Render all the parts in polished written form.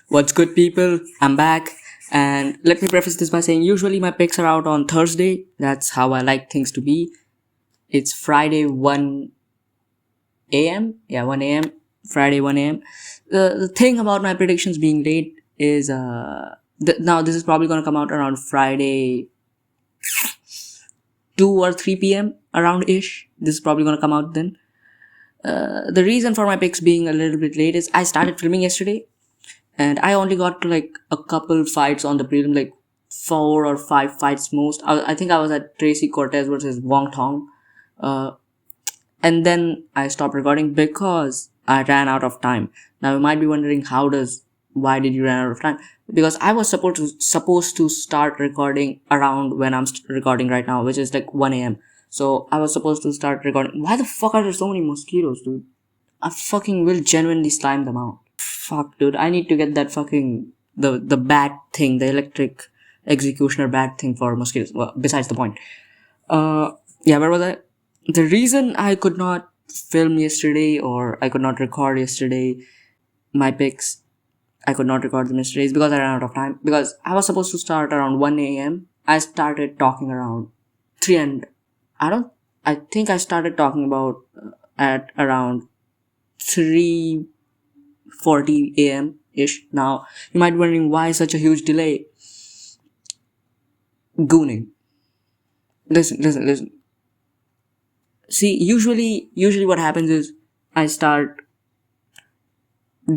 What's good, people? I'm back, and let me preface this by saying usually my picks are out on Thursday. That's how I like things to be. It's Friday 1 a.m. Yeah, 1 a.m. Friday 1 a.m. The thing about my predictions being late is now this is probably gonna come out around Friday 2 or 3 p.m. around ish. This is probably gonna come out then. The reason for my picks being a little bit late is I started filming yesterday. And I only got to like a couple fights on the prelim, like 4 or 5 fights most. I think I was at Tracy Cortez versus Wong Tong. And then I stopped recording because I ran out of time. Now you might be wondering why did you run out of time? Because I was supposed to start recording around when I'm recording right now, which is like 1 a.m. So I was supposed to start recording. Why the fuck are there so many mosquitoes, dude? I fucking will genuinely slime them out. Fuck, dude, I need to get that fucking, the bat thing, the electric executioner bat thing for mosquitoes. Well, besides the point. Yeah, where was I? The reason I could not film yesterday, or I could not record yesterday, my picks, I could not record them yesterday, is because I ran out of time. Because I was supposed to start around 1 a.m. I started talking around 3 and, I think I started talking about at around 3:40 a.m. ish. Now, you might be wondering why such a huge delay. Gooning. Listen. See, usually what happens is I start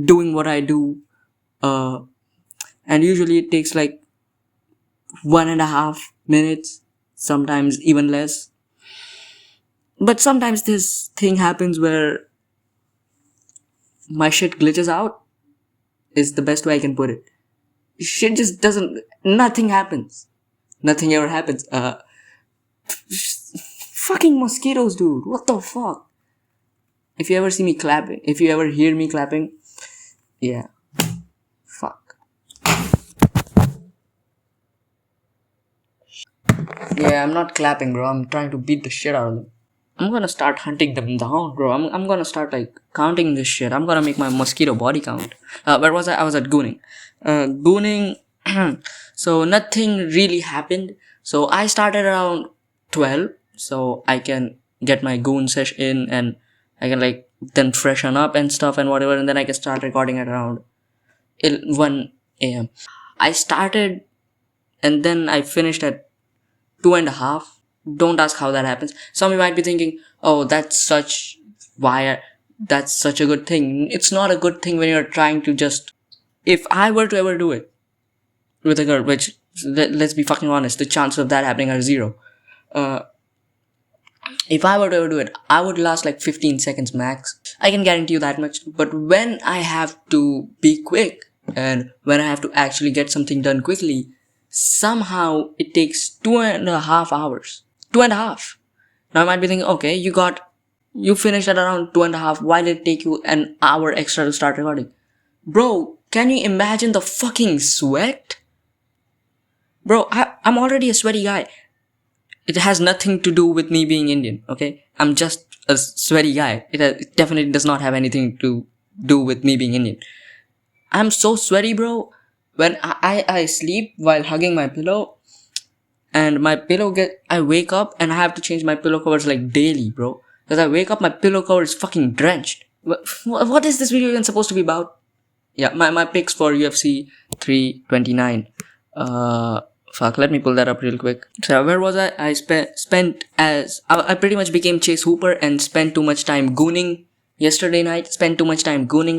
doing what I do, and usually it takes like 1.5 minutes, sometimes even less. But sometimes this thing happens where my shit glitches out, is the best way I can put it. Shit just nothing happens. Nothing ever happens. Fucking mosquitoes, dude. What the fuck? If you ever see me clapping, if you ever hear me clapping, yeah. Fuck. Yeah, I'm not clapping, bro. I'm trying to beat the shit out of them. I'm gonna start hunting them down, bro. I'm gonna start like counting this shit. I'm gonna make my mosquito body count. Where was I? I was at gooning. Gooning. So nothing really happened. So I started around 12. So I can get my goon sesh in, and I can like then freshen up and stuff and whatever, and then I can start recording at around 1 a.m. I started, and then I finished at 2.5. Don't ask how that happens. Some of you might be thinking, oh, that's such a good thing. It's not a good thing when you're trying to just, if I were to ever do it with a girl, which, let's be fucking honest, the chances of that happening are 0. If I were to ever do it, I would last like 15 seconds max. I can guarantee you that much. But when I have to be quick, and when I have to actually get something done quickly, somehow it takes 2.5 hours. 2.5. Now I might be thinking, okay, you finished at around 2.5. Why did it take you an hour extra to start recording? Bro, can you imagine the fucking sweat? Bro, I'm already a sweaty guy. It has nothing to do with me being Indian, okay? I'm just a sweaty guy. It definitely does not have anything to do with me being Indian. I'm so sweaty, bro. When I sleep while hugging my pillow, and my pillow I wake up and I have to change my pillow covers like daily, bro. Because I wake up, my pillow cover is fucking drenched. What is this video even supposed to be about? Yeah, my picks for UFC 329. Fuck, let me pull that up real quick. So where was I? I pretty much became Chase Hooper and spent too much time gooning yesterday night. Spent too much time gooning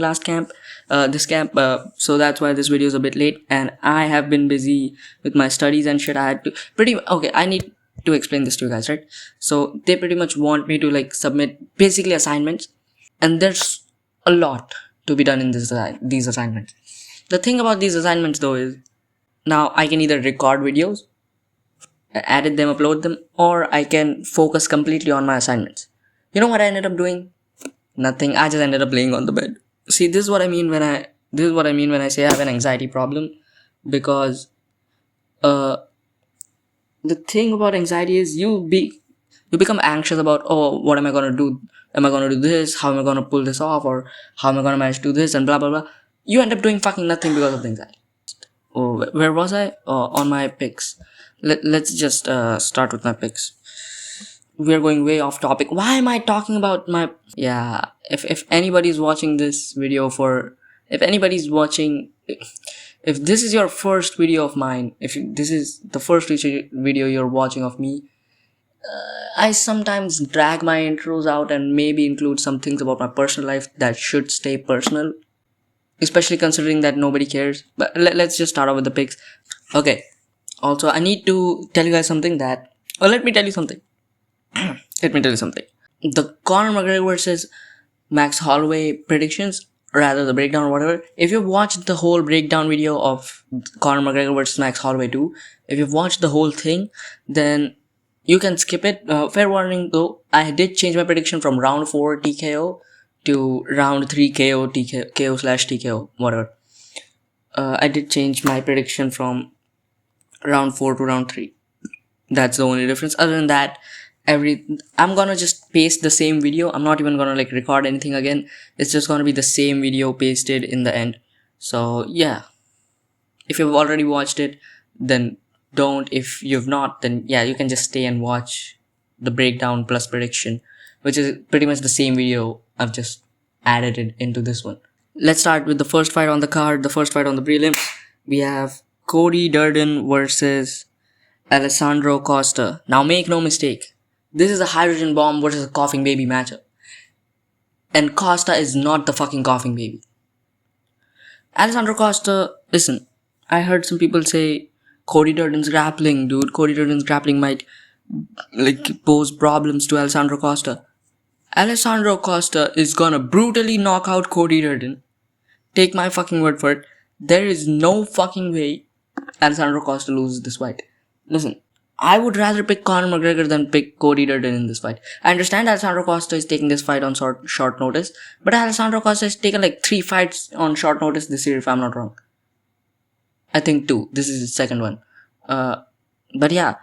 this camp. So that's why this video is a bit late. And I have been busy with my studies and shit. I need to explain this to you guys, right? So they pretty much want me to like submit basically assignments. And there's a lot to be done in these assignments. The thing about these assignments though is, now I can either record videos, edit them, upload them, or I can focus completely on my assignments. You know what I ended up doing? Nothing. I just ended up laying on the bed. See, this is what I mean when I say I have an anxiety problem, because the thing about anxiety is you become anxious about, oh, what am I gonna do? Am I gonna do this? How am I gonna pull this off? Or how am I gonna manage to do this? And blah blah blah. you end up doing fucking nothing because of the anxiety. Oh, where was I? Oh, on my picks. Let's just start with my picks. We're going way off topic. Why am I talking about my... Yeah, if anybody's watching this video for... If anybody's watching... If this is your first video of mine, if this is the first video you're watching of me, I sometimes drag my intros out and maybe include some things about my personal life that should stay personal, especially considering that nobody cares. But let's just start off with the picks. Okay, also I need to tell you guys something that... Oh, let me tell you something. Let me tell you something. The Conor McGregor versus Max Holloway predictions, rather the breakdown or whatever, if you've watched the whole breakdown video of Conor McGregor versus Max Holloway 2, if you've watched the whole thing, then you can skip it. Fair warning though, I did change my prediction from round 4 TKO to round 3 KO, KO/TKO, whatever. I did change my prediction from round 4 to round 3. That's the only difference. Other than that, I'm gonna just paste the same video. I'm not even gonna like record anything again. It's just gonna be the same video pasted in the end. So yeah, if you've already watched it, then don't. If you've not, then yeah, you can just stay and watch the breakdown plus prediction, which is pretty much the same video. I've just added it into this one. Let's start with the first fight on the card, the first fight on the prelims. We have Cody Durden versus Alessandro Costa. Now make no mistake, this is a hydrogen bomb versus a coughing baby matchup. And Costa is not the fucking coughing baby. Alessandro Costa, listen, I heard some people say Cody Durden's grappling, dude. Cody Durden's grappling might like pose problems to Alessandro Costa. Alessandro Costa is gonna brutally knock out Cody Durden. Take my fucking word for it. There is no fucking way Alessandro Costa loses this fight. Listen, I would rather pick Conor McGregor than pick Cody Durden in this fight. I understand Alessandro Costa is taking this fight on short notice, but Alessandro Costa has taken like 3 fights on short notice this year if I'm not wrong. I think 2. This is his second one. But yeah.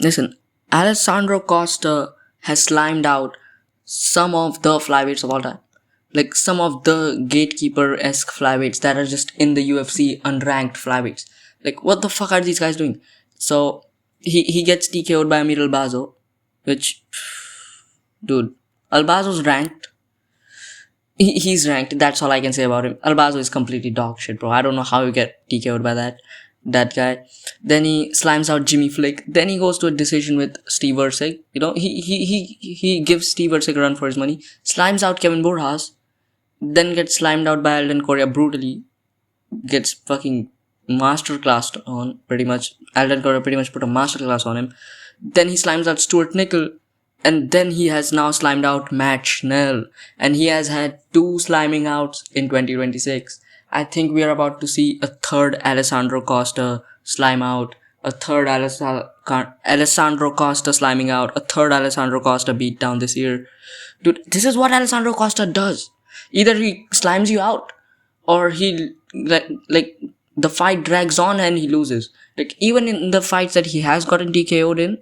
Listen, Alessandro Costa has slimed out some of the flyweights of all time. Like some of the gatekeeper-esque flyweights that are just in the UFC unranked flyweights. Like, what the fuck are these guys doing? So, he gets TKO'd by Amir Albazo, which, dude, Albazo's ranked. He's ranked, that's all I can say about him. Albazo is completely dog shit, bro. I don't know how you get TKO'd by that guy. Then he slimes out Jimmy Flick. Then he goes to a decision with Steve Erceg. You know, he gives Steve Erceg a run for his money. Slimes out Kevin Borjas. Then gets slimed out by Alden Correa brutally. Gets fucking masterclass on, pretty much. Alden Correa pretty much put a masterclass on him. Then he slimes out Stuart Nickel. And then he has now slimed out Matt Schnell. And he has had 2 sliming outs in 2026. I think we are about to see a third Alessandro Costa slime out. A third Alessandro Costa sliming out. A third Alessandro Costa beat down this year. Dude, this is what Alessandro Costa does. Either he slimes you out, or he, like the fight drags on and he loses. Like, even in the fights that he has gotten TKO'd in,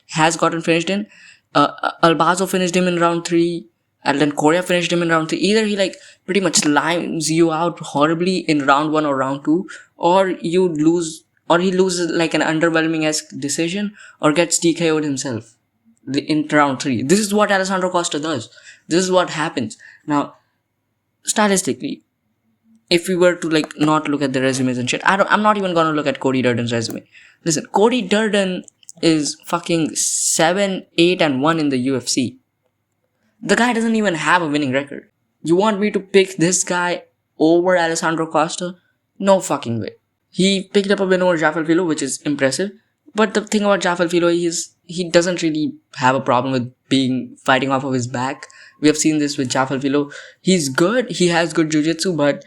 has gotten finished in, Albazo finished him in round 3, and then Correa finished him in round 3. Either he like pretty much slimes you out horribly in round 1 or round 2, or you lose, or he loses like an underwhelming-esque decision, or gets TKO'd himself in round 3. This is what Alessandro Costa does. This is what happens. Now, statistically, if we were to like not look at the resumes and shit, I'm not even gonna look at Cody Durden's resume. Listen, Cody Durden is fucking 7-8-1 in the UFC. The guy doesn't even have a winning record. You want me to pick this guy over Alessandro Costa? No fucking way. He picked up a win over Rafael Filo, which is impressive. But the thing about Rafael Filo is he doesn't really have a problem with fighting off of his back. We have seen this with Rafael Filo. He's good. He has good jiu-jitsu, but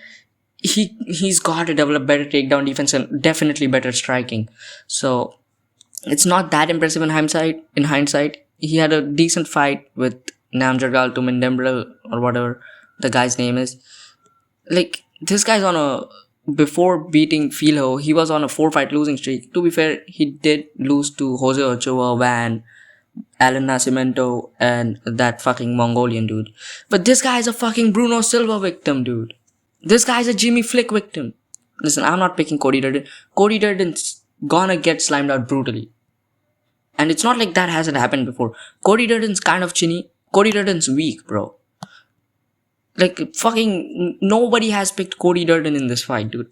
he's got to develop better takedown defense and definitely better striking. So it's not that impressive in hindsight. He had a decent fight with Namjargal Tumindembrel or whatever the guy's name is. Like, this guy's before beating Filo, he was on a 4-fight losing streak. To be fair, he did lose to Jose Ochoa, Van, Alan Nascimento, and that fucking Mongolian dude. But this guy is a fucking Bruno Silva victim, dude. This guy's a Jimmy Flick victim. Listen, I'm not picking Cody Durden. Cody Durden's gonna get slimed out brutally. And it's not like that hasn't happened before. Cody Durden's kind of chinny. Cody Durden's weak, bro. Like, fucking nobody has picked Cody Durden in this fight, dude.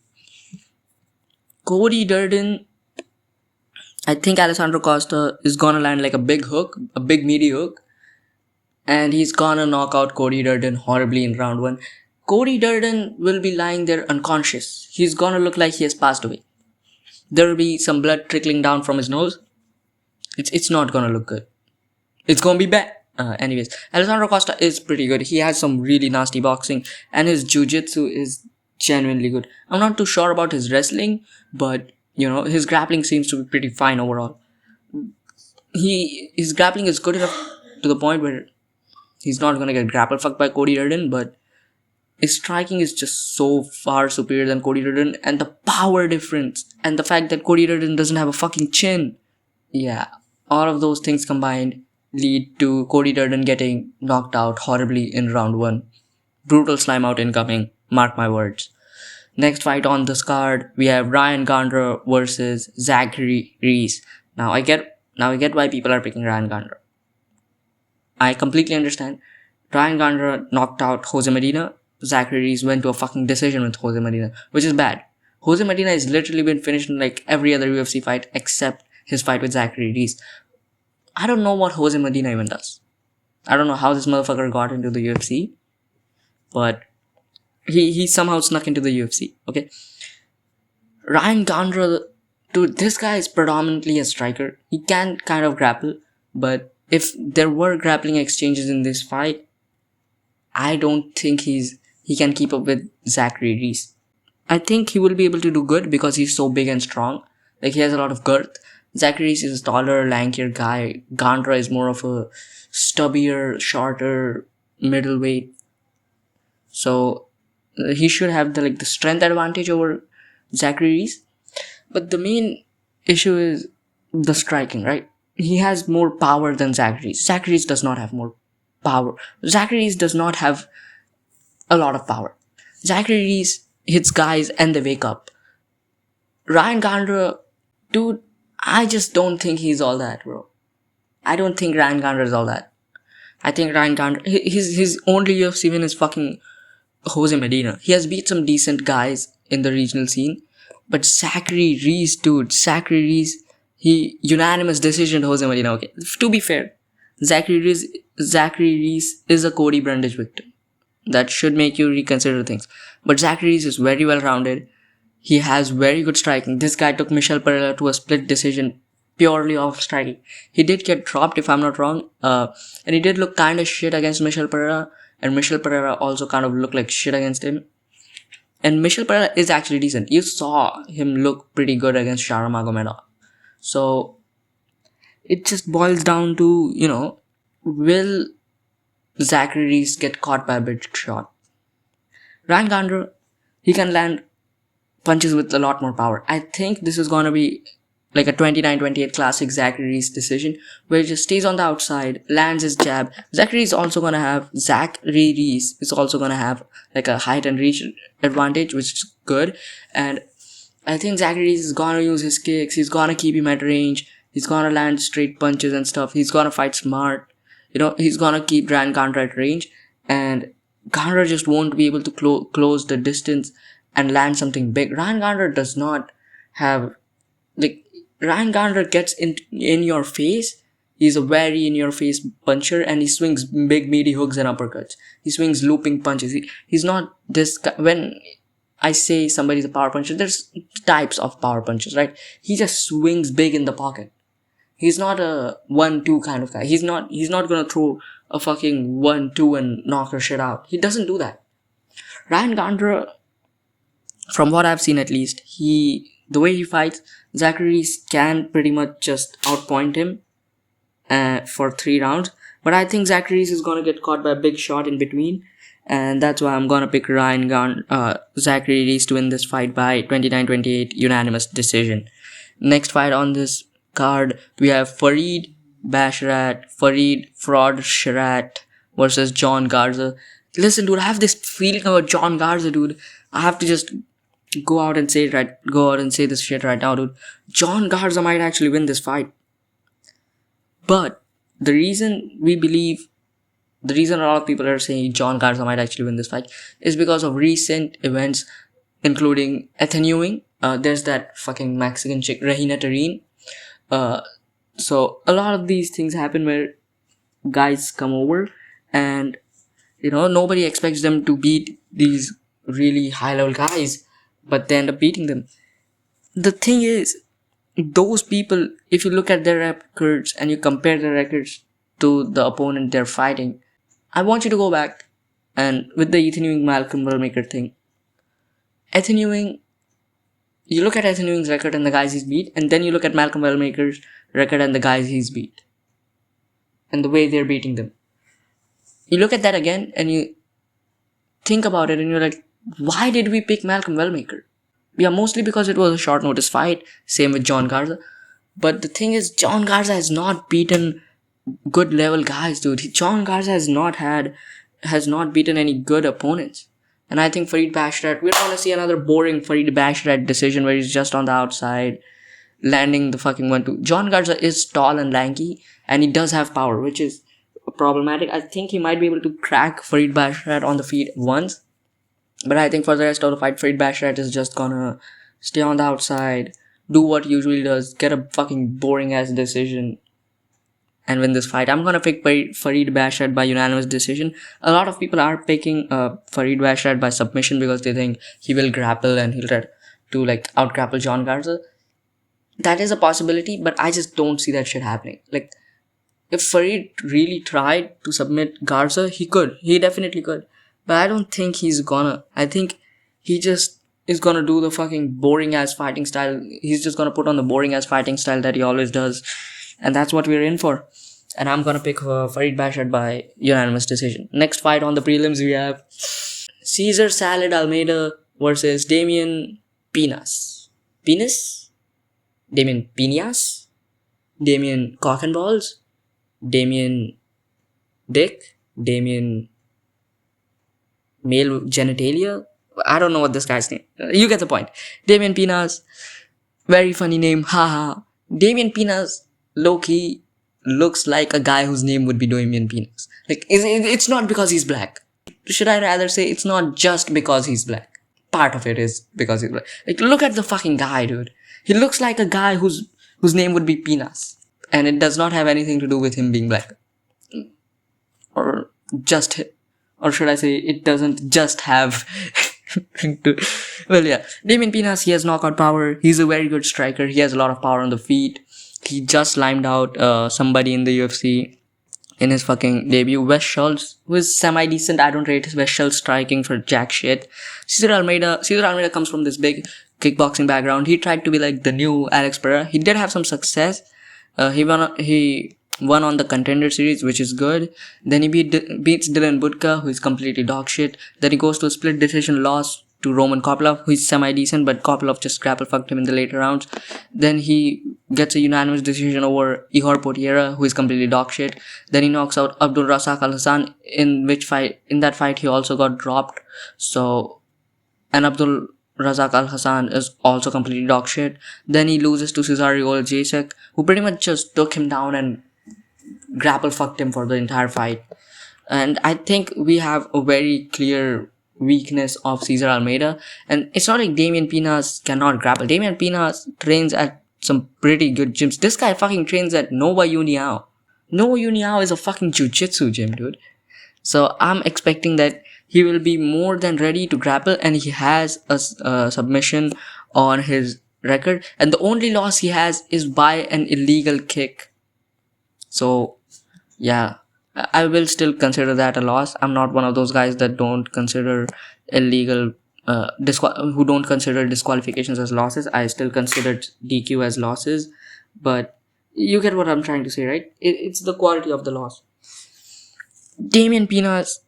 Cody Durden, I think Alessandro Costa is gonna land like a big hook, a big meaty hook. And he's gonna knock out Cody Durden horribly in round 1. Cody Durden will be lying there unconscious. He's gonna look like he has passed away. There will be some blood trickling down from his nose. It's not gonna look good. It's gonna be bad. Anyways, Alessandro Costa is pretty good. He has some really nasty boxing, and his jiu-jitsu is genuinely good. I'm not too sure about his wrestling, but you know, his grappling seems to be pretty fine overall. His grappling is good enough to the point where he's not gonna get grapple fucked by Cody Durden, but his striking is just so far superior than Cody Durden, and the power difference, and the fact that Cody Durden doesn't have a fucking chin. Yeah, all of those things combined lead to Cody Durden getting knocked out horribly in round 1. Brutal slime out incoming, mark my words. Next fight on this card, we have Ryan Gandra versus Zachary Resse. Now I get why people are picking Ryan Gandra. I completely understand. Ryan Gandra knocked out Jose Medina. Zachary Resse went to a fucking decision with Jose Medina, which is bad. Jose Medina has literally been finished in like every other UFC fight except his fight with Zachary Resse. I don't know what Jose Medina even does. I don't know how this motherfucker got into the UFC, but he somehow snuck into the UFC, okay? Ryan Gandra, dude, this guy is predominantly a striker. He can kind of grapple, but if there were grappling exchanges in this fight, I don't think he can keep up with Zachary Resse. I think he will be able to do good because he's so big and strong. Like, he has a lot of girth. Zachary Resse is a taller, lankier guy. Gandra is more of a stubbier, shorter, middleweight. So he should have the strength advantage over Zachary Resse. But the main issue is the striking, right? He has more power than Zachary Resse. Zachary Resse does not have more power. Zachary Resse does not have a lot of power. Zachary Resse hits guys and they wake up. Ryan Gandra, dude, I just don't think he's all that, bro. I don't think Ryan Gandra is all that. I think Ryan Gandra, his only UFC win is fucking Jose Medina. He has beat some decent guys in the regional scene. But Zachary Resse, dude, Zachary Resse, he unanimous decision to Jose Medina. Okay, to be fair, Zachary Resse is a Cody Brundage victim. That should make you reconsider things. But Zachary Resse is very well rounded. He has very good striking. This guy took Michel Pereira to a split decision purely off striking. He did get dropped, if I'm not wrong. And he did look kind of shit against Michel Pereira. And Michel Pereira also kind of looked like shit against him. And Michel Pereira is actually decent. You saw him look pretty good against Sharon Magomedov. So it just boils down to, you know, will Zachary Resse get caught by a big shot? Ryan Gandra, he can land punches with a lot more power. I think this is gonna be like a 29-28 classic Zachary Resse decision where he just stays on the outside, lands his jab. Zachary Resse is also gonna have like a height and reach advantage, which is good. And I think Zachary Resse is gonna use his kicks. He's gonna keep him at range. He's gonna land straight punches and stuff. He's gonna fight smart. You know, he's gonna keep Ryan Gandra at range, and Gandra just won't be able to close the distance and land something big. Ryan Gandra does not have, Ryan Gandra gets in your face. He's a very in your face puncher, and he swings big meaty hooks and uppercuts. He swings looping punches. He's not this guy. When I say somebody's a power puncher, there's types of power punchers, right? He just swings big in the pocket. He's not a 1-2 kind of guy. He's not gonna throw a fucking 1-2 and knock her shit out. He doesn't do that. Ryan Gandra, from what I've seen at least, the way he fights, Zachary Resse can pretty much just outpoint him for 3 rounds. But I think Zachary Resse is gonna get caught by a big shot in between, and that's why I'm gonna pick Zachary Resse to win this fight by 29-28 unanimous decision. Next fight on this card, we have Farid Basharat versus John Garza. Listen, dude, I have this feeling about John Garza, dude. I have to just go out and say this shit right now, dude. John Garza might actually win this fight. But the reason a lot of people are saying John Garza might actually win this fight is because of recent events, including Ethan Ewing. There's that fucking Mexican chick, Regina Terrin. So a lot of these things happen where guys come over and, nobody expects them to beat these really high level guys, but they end up beating them. The thing is, those people, if you look at their records and you compare their records to the opponent they're fighting, I want you to go back and with the Ethan Ewing Malcolm Wellmaker thing. Ethan Ewing, you look at Ethan Ewing's record and the guys he's beat, and then you look at Malcolm Wellmaker's record and the guys he's beat, and the way they're beating them. You look at that again and you think about it and you're like, why did we pick Malcolm Wellmaker? Yeah, mostly because it was a short notice fight. Same with John Garza. But the thing is, John Garza has not beaten good level guys, dude. John Garza has not beaten any good opponents. And I think Farid Basharat, we're gonna see another boring Farid Basharat decision where he's just on the outside, landing the fucking 1-2. John Garza is tall and lanky, and he does have power, which is problematic. I think he might be able to crack Farid Basharat on the feet once. But I think for the rest of the fight, Farid Basharat is just gonna stay on the outside, do what he usually does, get a fucking boring ass decision, and win this fight. I'm gonna pick Farid Basharat by unanimous decision. A lot of people are picking Farid Basharat by submission because they think he will grapple and he'll try to out grapple John Garza. That is a possibility, but I just don't see that shit happening. If Farid really tried to submit Garza, he could. He definitely could. But I don't think he's gonna. I think he just is gonna do the fucking boring ass fighting style. He's just gonna put on the boring ass fighting style that he always does. And that's what we're in for. And I'm gonna pick Farid Basharat by unanimous decision. Next fight on the prelims, we have Cesar Salad Almeida versus Damian Pinas. Damian Pinas? Damian Cock and Balls? Damian Dick? Damian Male Genitalia? I don't know what this guy's name. You get the point. Damian Pinas. Very funny name. Haha. Damian Pinas, low-key, looks like a guy whose name would be Damian Pinas. It's not because he's black. Should I rather say it's not just because he's black. Part of it is because he's black. Look at the fucking guy, dude. He looks like a guy whose name would be Pinas. And it does not have anything to do with him being black. Or should I say it doesn't just have well, yeah. Damian Pinas, he has knockout power. He's a very good striker. He has a lot of power on the feet. He just limed out somebody in the UFC in his fucking debut. Wes Schultz, who is semi-decent. I don't rate Wes Schultz striking for jack shit. Cesar Almeida comes from this big kickboxing background. He tried to be like the new Alex Pereira. He did have some success. He won on the Contender Series, which is good. Then he beats Dylan Budka, who is completely dog shit. Then he goes to a split decision loss to Roman Kopylov, who is semi-decent, but Kopylov just grapple fucked him in the later rounds. Then he gets a unanimous decision over Ihor Potieria, who is completely dog shit. Then he knocks out Abdul Razak Al Hassan, in that fight he also got dropped. And Abdul Razak Al Hassan is also completely dog shit. Then he loses to Cesario Jacek, who pretty much just took him down and grapple fucked him for the entire fight. And I think we have a very clear weakness of Cesar Almeida. And it's not like Damian Pinas cannot grapple. Damian Pinas trains at some pretty good gyms. This guy fucking trains at Nova União. Nova União is a fucking jiu-jitsu gym, dude. So I'm expecting that he will be more than ready to grapple, and he has a submission on his record. And the only loss he has is by an illegal kick. So, yeah, I will still consider that a loss. I'm not one of those guys that don't consider who don't consider disqualifications as losses. I still consider DQ as losses, but you get what I'm trying to say, right? It's the quality of the loss. Damian Pinas,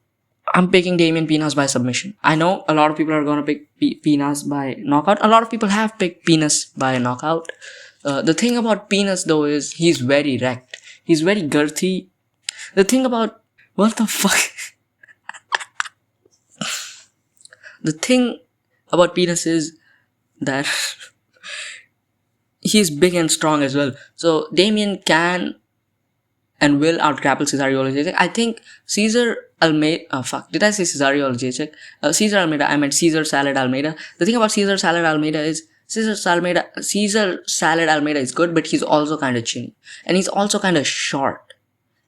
I'm picking Damian Pinas by submission. I know a lot of people are going to pick Pinas by knockout. A lot of people have picked Pinas by knockout. The thing about Pinas, though, is he's very wrecked. He's very girthy. The thing about... What the fuck? the thing about Pinas is that he's big and strong as well. So Damien can and will out-grapple Cesario Jacek. I think Cesar Almeida... did I say Cesario Jacek? Cesar Almeida, I meant Cesar Salad Almeida. The thing about Cesar Salad Almeida is Cesar Salad Almeida is good, but he's also kind of chinny. And he's also kind of short.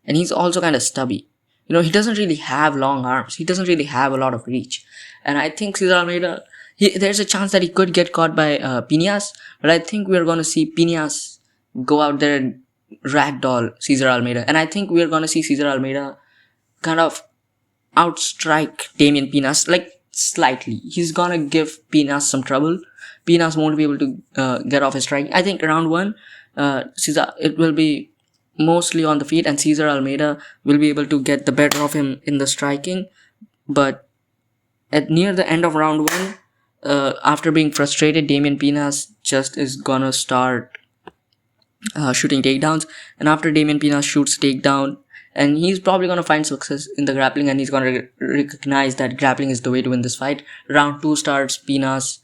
And he's also kind of stubby. You know, he doesn't really have long arms. He doesn't really have a lot of reach. And I think Cesar Almeida... there's a chance that he could get caught by Pinas. But I think we're going to see Pinas go out there and ragdoll Cesar Almeida. And I think we're going to see Cesar Almeida kind of outstrike Damien Pinas, like slightly. He's going to give Pinas some trouble. Pinas won't be able to get off his strike. I think round 1, it will be mostly on the feet, and Cesar Almeida will be able to get the better of him in the striking. But near the end of round 1, after being frustrated, Damien Pinas just is gonna start shooting takedowns. And after Damien Pinas shoots takedown, and he's probably gonna find success in the grappling, and he's gonna recognize that grappling is the way to win this fight. Round 2 starts, Pinas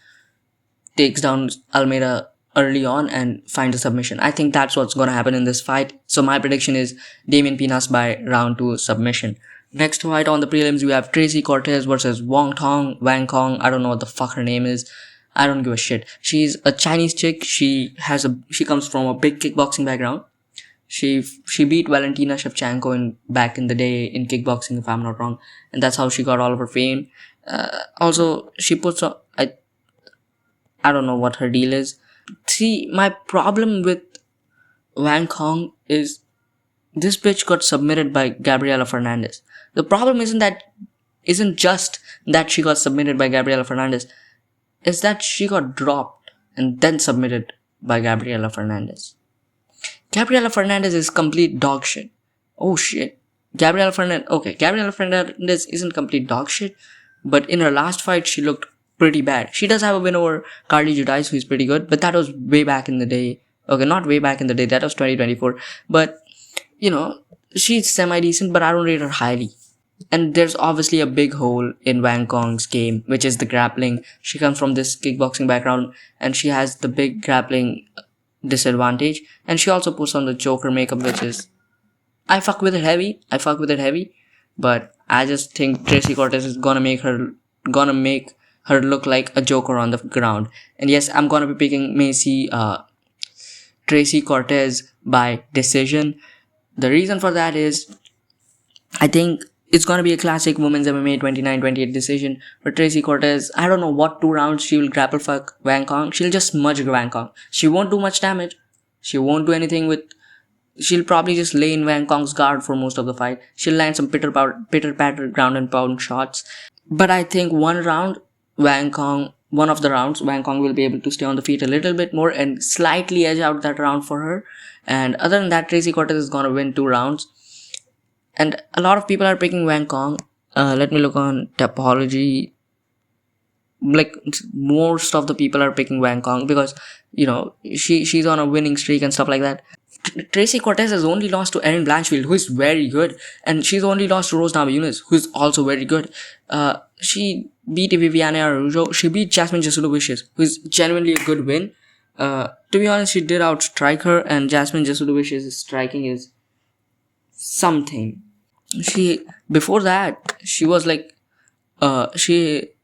takes down Almeida early on and finds a submission. I think that's what's gonna happen in this fight. So my prediction is Damien Pinas by round 2 submission. Next fight on the prelims, we have Tracy Cortez versus Wang Kong. I don't know what the fuck her name is. I don't give a shit. She's a Chinese chick. She comes from a big kickboxing background. She beat Valentina Shevchenko back in the day in kickboxing, if I'm not wrong, and that's how she got all of her fame. Also, she puts on, I don't know what her deal is. See, my problem with Wang Kong is this bitch got submitted by Gabriela Fernandez. The problem isn't just that she got submitted by Gabriela Fernandez. It's that she got dropped and then submitted by Gabriela Fernandez. Gabriela Fernandez is complete dog shit. Oh shit. Gabriela Fernandez isn't complete dog shit, but in her last fight she looked pretty bad. She does have a win over Carly Judice, who's pretty good, but that was way back in the day. Okay, not way back in the day, that was 2024. But, you know, she's semi-decent, but I don't rate her highly. And there's obviously a big hole in Wang Kong's game, which is the grappling. She comes from this kickboxing background, and she has the big grappling disadvantage. And she also puts on the Joker makeup, which is... I fuck with it heavy, but I just think Tracy Cortez is gonna make her look like a Joker on the ground. And yes, I'm gonna be picking Tracy Cortez by decision. The reason for that is, I think it's gonna be a classic women's MMA 29-28 decision for Tracy Cortez. I don't know what 2 rounds she will grapple fuck Wang Kong. She'll just smudge Wang Kong. She won't do much damage. She won't do anything with... She'll probably just lay in Wang Kong's guard for most of the fight. She'll land some pitter-patter ground and pound shots. But I think one of the rounds, Wang Kong will be able to stay on the feet a little bit more and slightly edge out that round for her. And other than that, Tracy Cortez is gonna win 2 rounds. And a lot of people are picking Wang Kong. Let me look on Topology. Like, most of the people are picking Wang Kong because, you know, she's on a winning streak and stuff like that. Tracy Cortez has only lost to Erin Blanchfield, who is very good. And she's only lost to Rose Namajunas, who is also very good. She beat Viviane Araújo. She beat Jasmine Jasudavicius, who is genuinely a good win. To be honest, she did outstrike her, and Jasmine Jasudavicius' striking is something. Before that, she was like,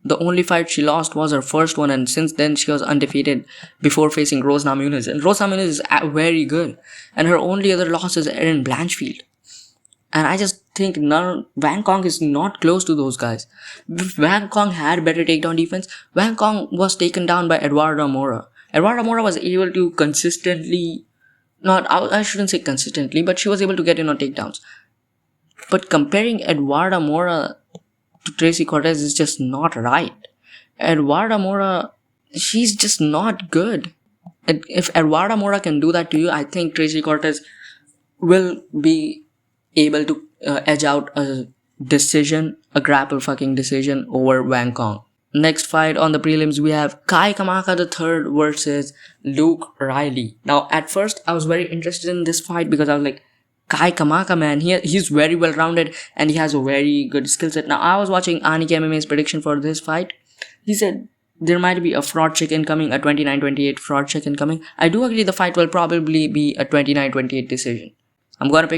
the only fight she lost was her first one, and since then she was undefeated before facing Rose Namajunas. And Rose Namajunas is very good, and her only other loss is Erin Blanchfield. And I just think Wang Kong is not close to those guys. If Wang Kong had better takedown defense, Wang Kong was taken down by Eduardo Mora. Eduardo Mora was able to consistently, I shouldn't say consistently, but she was able to get in on takedowns. But comparing Eduardo Mora to Tracy Cortez is just not right. Eduardo Mora, she's just not good. And if Eduardo Mora can do that to you, I think Tracy Cortez will be able to edge out a grapple fucking decision over Wang Kong. Next fight on the prelims, we have Kai Kamaka III versus Luke Riley. Now, at first, I was very interested in this fight because I was like, Kai Kamaka, man, he's very well-rounded and he has a very good skill set. Now, I was watching Aniki MMA's prediction for this fight, He said there might be a fraud check incoming, a 29-28 fraud check incoming. I do agree the fight will probably be a 29-28 decision. I'm gonna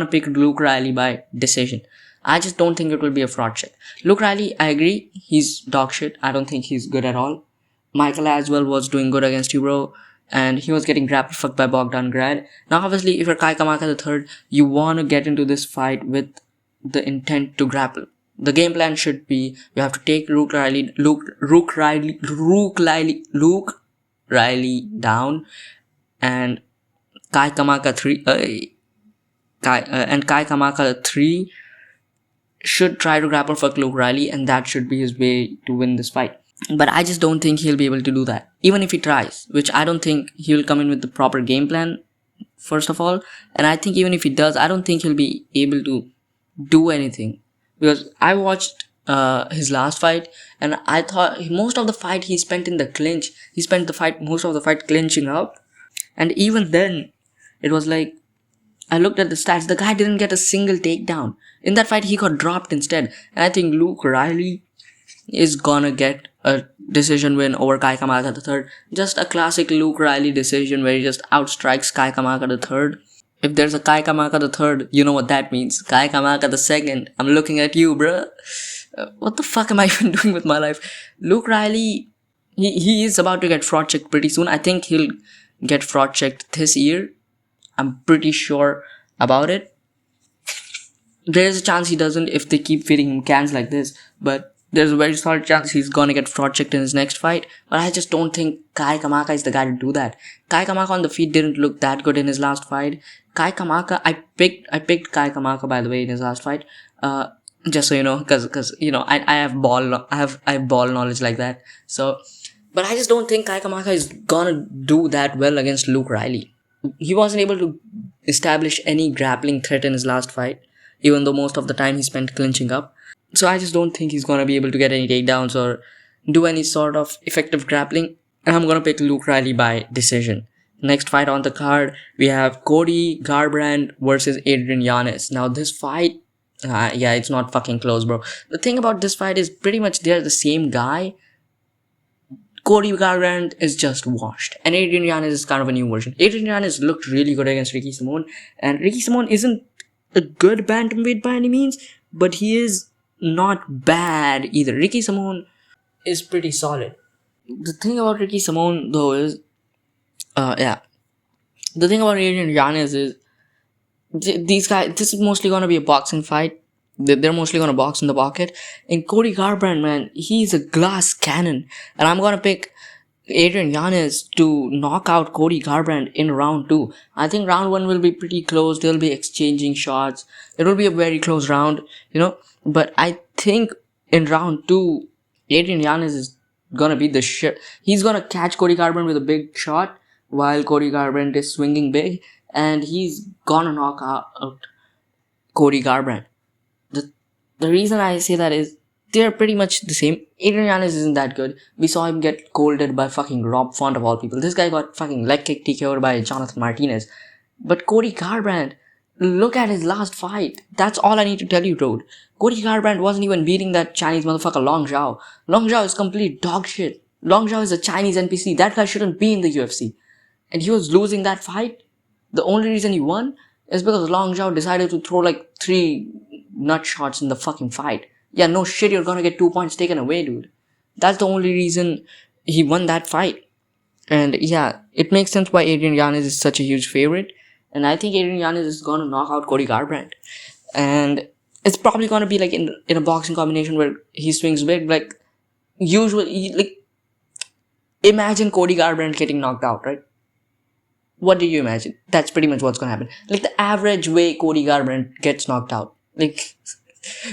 pick Luke Riley by decision. I just don't think it will be a fraud check. Luke Riley, I agree, he's dog shit. I don't think he's good at all. Michael Aswell was doing good against you, bro, and he was getting grapple fucked by Bogdan Grad. Now, obviously, if you're Kai Kamaka III, you want to get into this fight with the intent to grapple. The game plan should be you have to take Luke Riley down, and Kai Kamaka 3 should try to grapple fuck Luke Riley, and that should be his way to win this fight. But I just don't think he'll be able to do that. Even if he tries, which I don't think he'll come in with the proper game plan, first of all. And I think even if he does, I don't think he'll be able to do anything. Because I watched his last fight, and I thought most of the fight he spent in the clinch. He spent most of the fight clinching up. And even then, it was like, I looked at the stats, the guy didn't get a single takedown. In that fight, he got dropped instead. And I think Luke Riley is gonna get a decision win over Kai Kamaka III. Just a classic Luke Riley decision where he just outstrikes Kai Kamaka III. If there's a Kai Kamaka III, you know what that means. Kai Kamaka II, I'm looking at you, bruh. What the fuck am I even doing with my life? Luke Riley, he is about to get fraud checked pretty soon. I think he'll get fraud checked this year. I'm pretty sure about it. There's a chance he doesn't if they keep feeding him cans like this, but there's a very solid chance he's gonna get fraud checked in his next fight. But I just don't think Kai Kamaka is the guy to do that. Kai Kamaka on the feet didn't look that good in his last fight. Kai Kamaka, I picked Kai Kamaka, by the way, in his last fight. Just so you know, cause you know, I have ball knowledge like that. So, but I just don't think Kai Kamaka is gonna do that well against Luke Riley. He wasn't able to establish any grappling threat in his last fight, even though most of the time he spent clinching up. So I just don't think he's gonna be able to get any takedowns or do any sort of effective grappling. And I'm gonna pick Luke Riley by decision. Next fight on the card, we have Cody Garbrandt versus Adrian Yanez. Now this fight, yeah, it's not fucking close, bro. The thing about this fight is pretty much they're the same guy. Cody Garbrandt is just washed, and Adrian Yanez is kind of a new version. Adrian Yanez looked really good against Ricky Simon, and Ricky Simon isn't a good bantamweight by any means, but he is not bad either. Ricky Simon is pretty solid. The thing about Ricky Simon though is, the thing about Adrian Yanez is, these guys, this is mostly gonna be a boxing fight. They're mostly gonna box in the pocket. And Cody Garbrandt, man, he's a glass cannon. And I'm gonna pick Adrian Yanez to knock out Cody Garbrandt in round 2. I think round 1 will be pretty close. They'll be exchanging shots. It will be a very close round, you know. But I think in round 2, Adrian Yanez is gonna be the shit. He's gonna catch Cody Garbrandt with a big shot while Cody Garbrandt is swinging big. And he's gonna knock out Cody Garbrandt. The reason I say that is they're pretty much the same. Adrian Yanez isn't that good. We saw him get colded by fucking Rob Font of all people. This guy got fucking leg kick TKO'd by Jonathan Martinez. But Cody Garbrandt, look at his last fight. That's all I need to tell you, dude. Cody Garbrandt wasn't even beating that Chinese motherfucker Long Zhao. Long Zhao is complete dog shit. Long Zhao is a Chinese NPC. That guy shouldn't be in the UFC. And he was losing that fight. The only reason he won is because Long Zhao decided to throw like 3 nut shots in the fucking fight. Yeah, no shit, you're gonna get 2 points taken away, dude. That's the only reason he won that fight. And yeah, it makes sense why Adrian Yanez is such a huge favorite. And I think Adrian Yanez is gonna knock out Cody Garbrandt. And it's probably gonna be like in a boxing combination where he swings big. Like, usually, like, imagine Cody Garbrandt getting knocked out, right? What do you imagine? That's pretty much what's gonna happen. Like, the average way Cody Garbrandt gets knocked out. Like,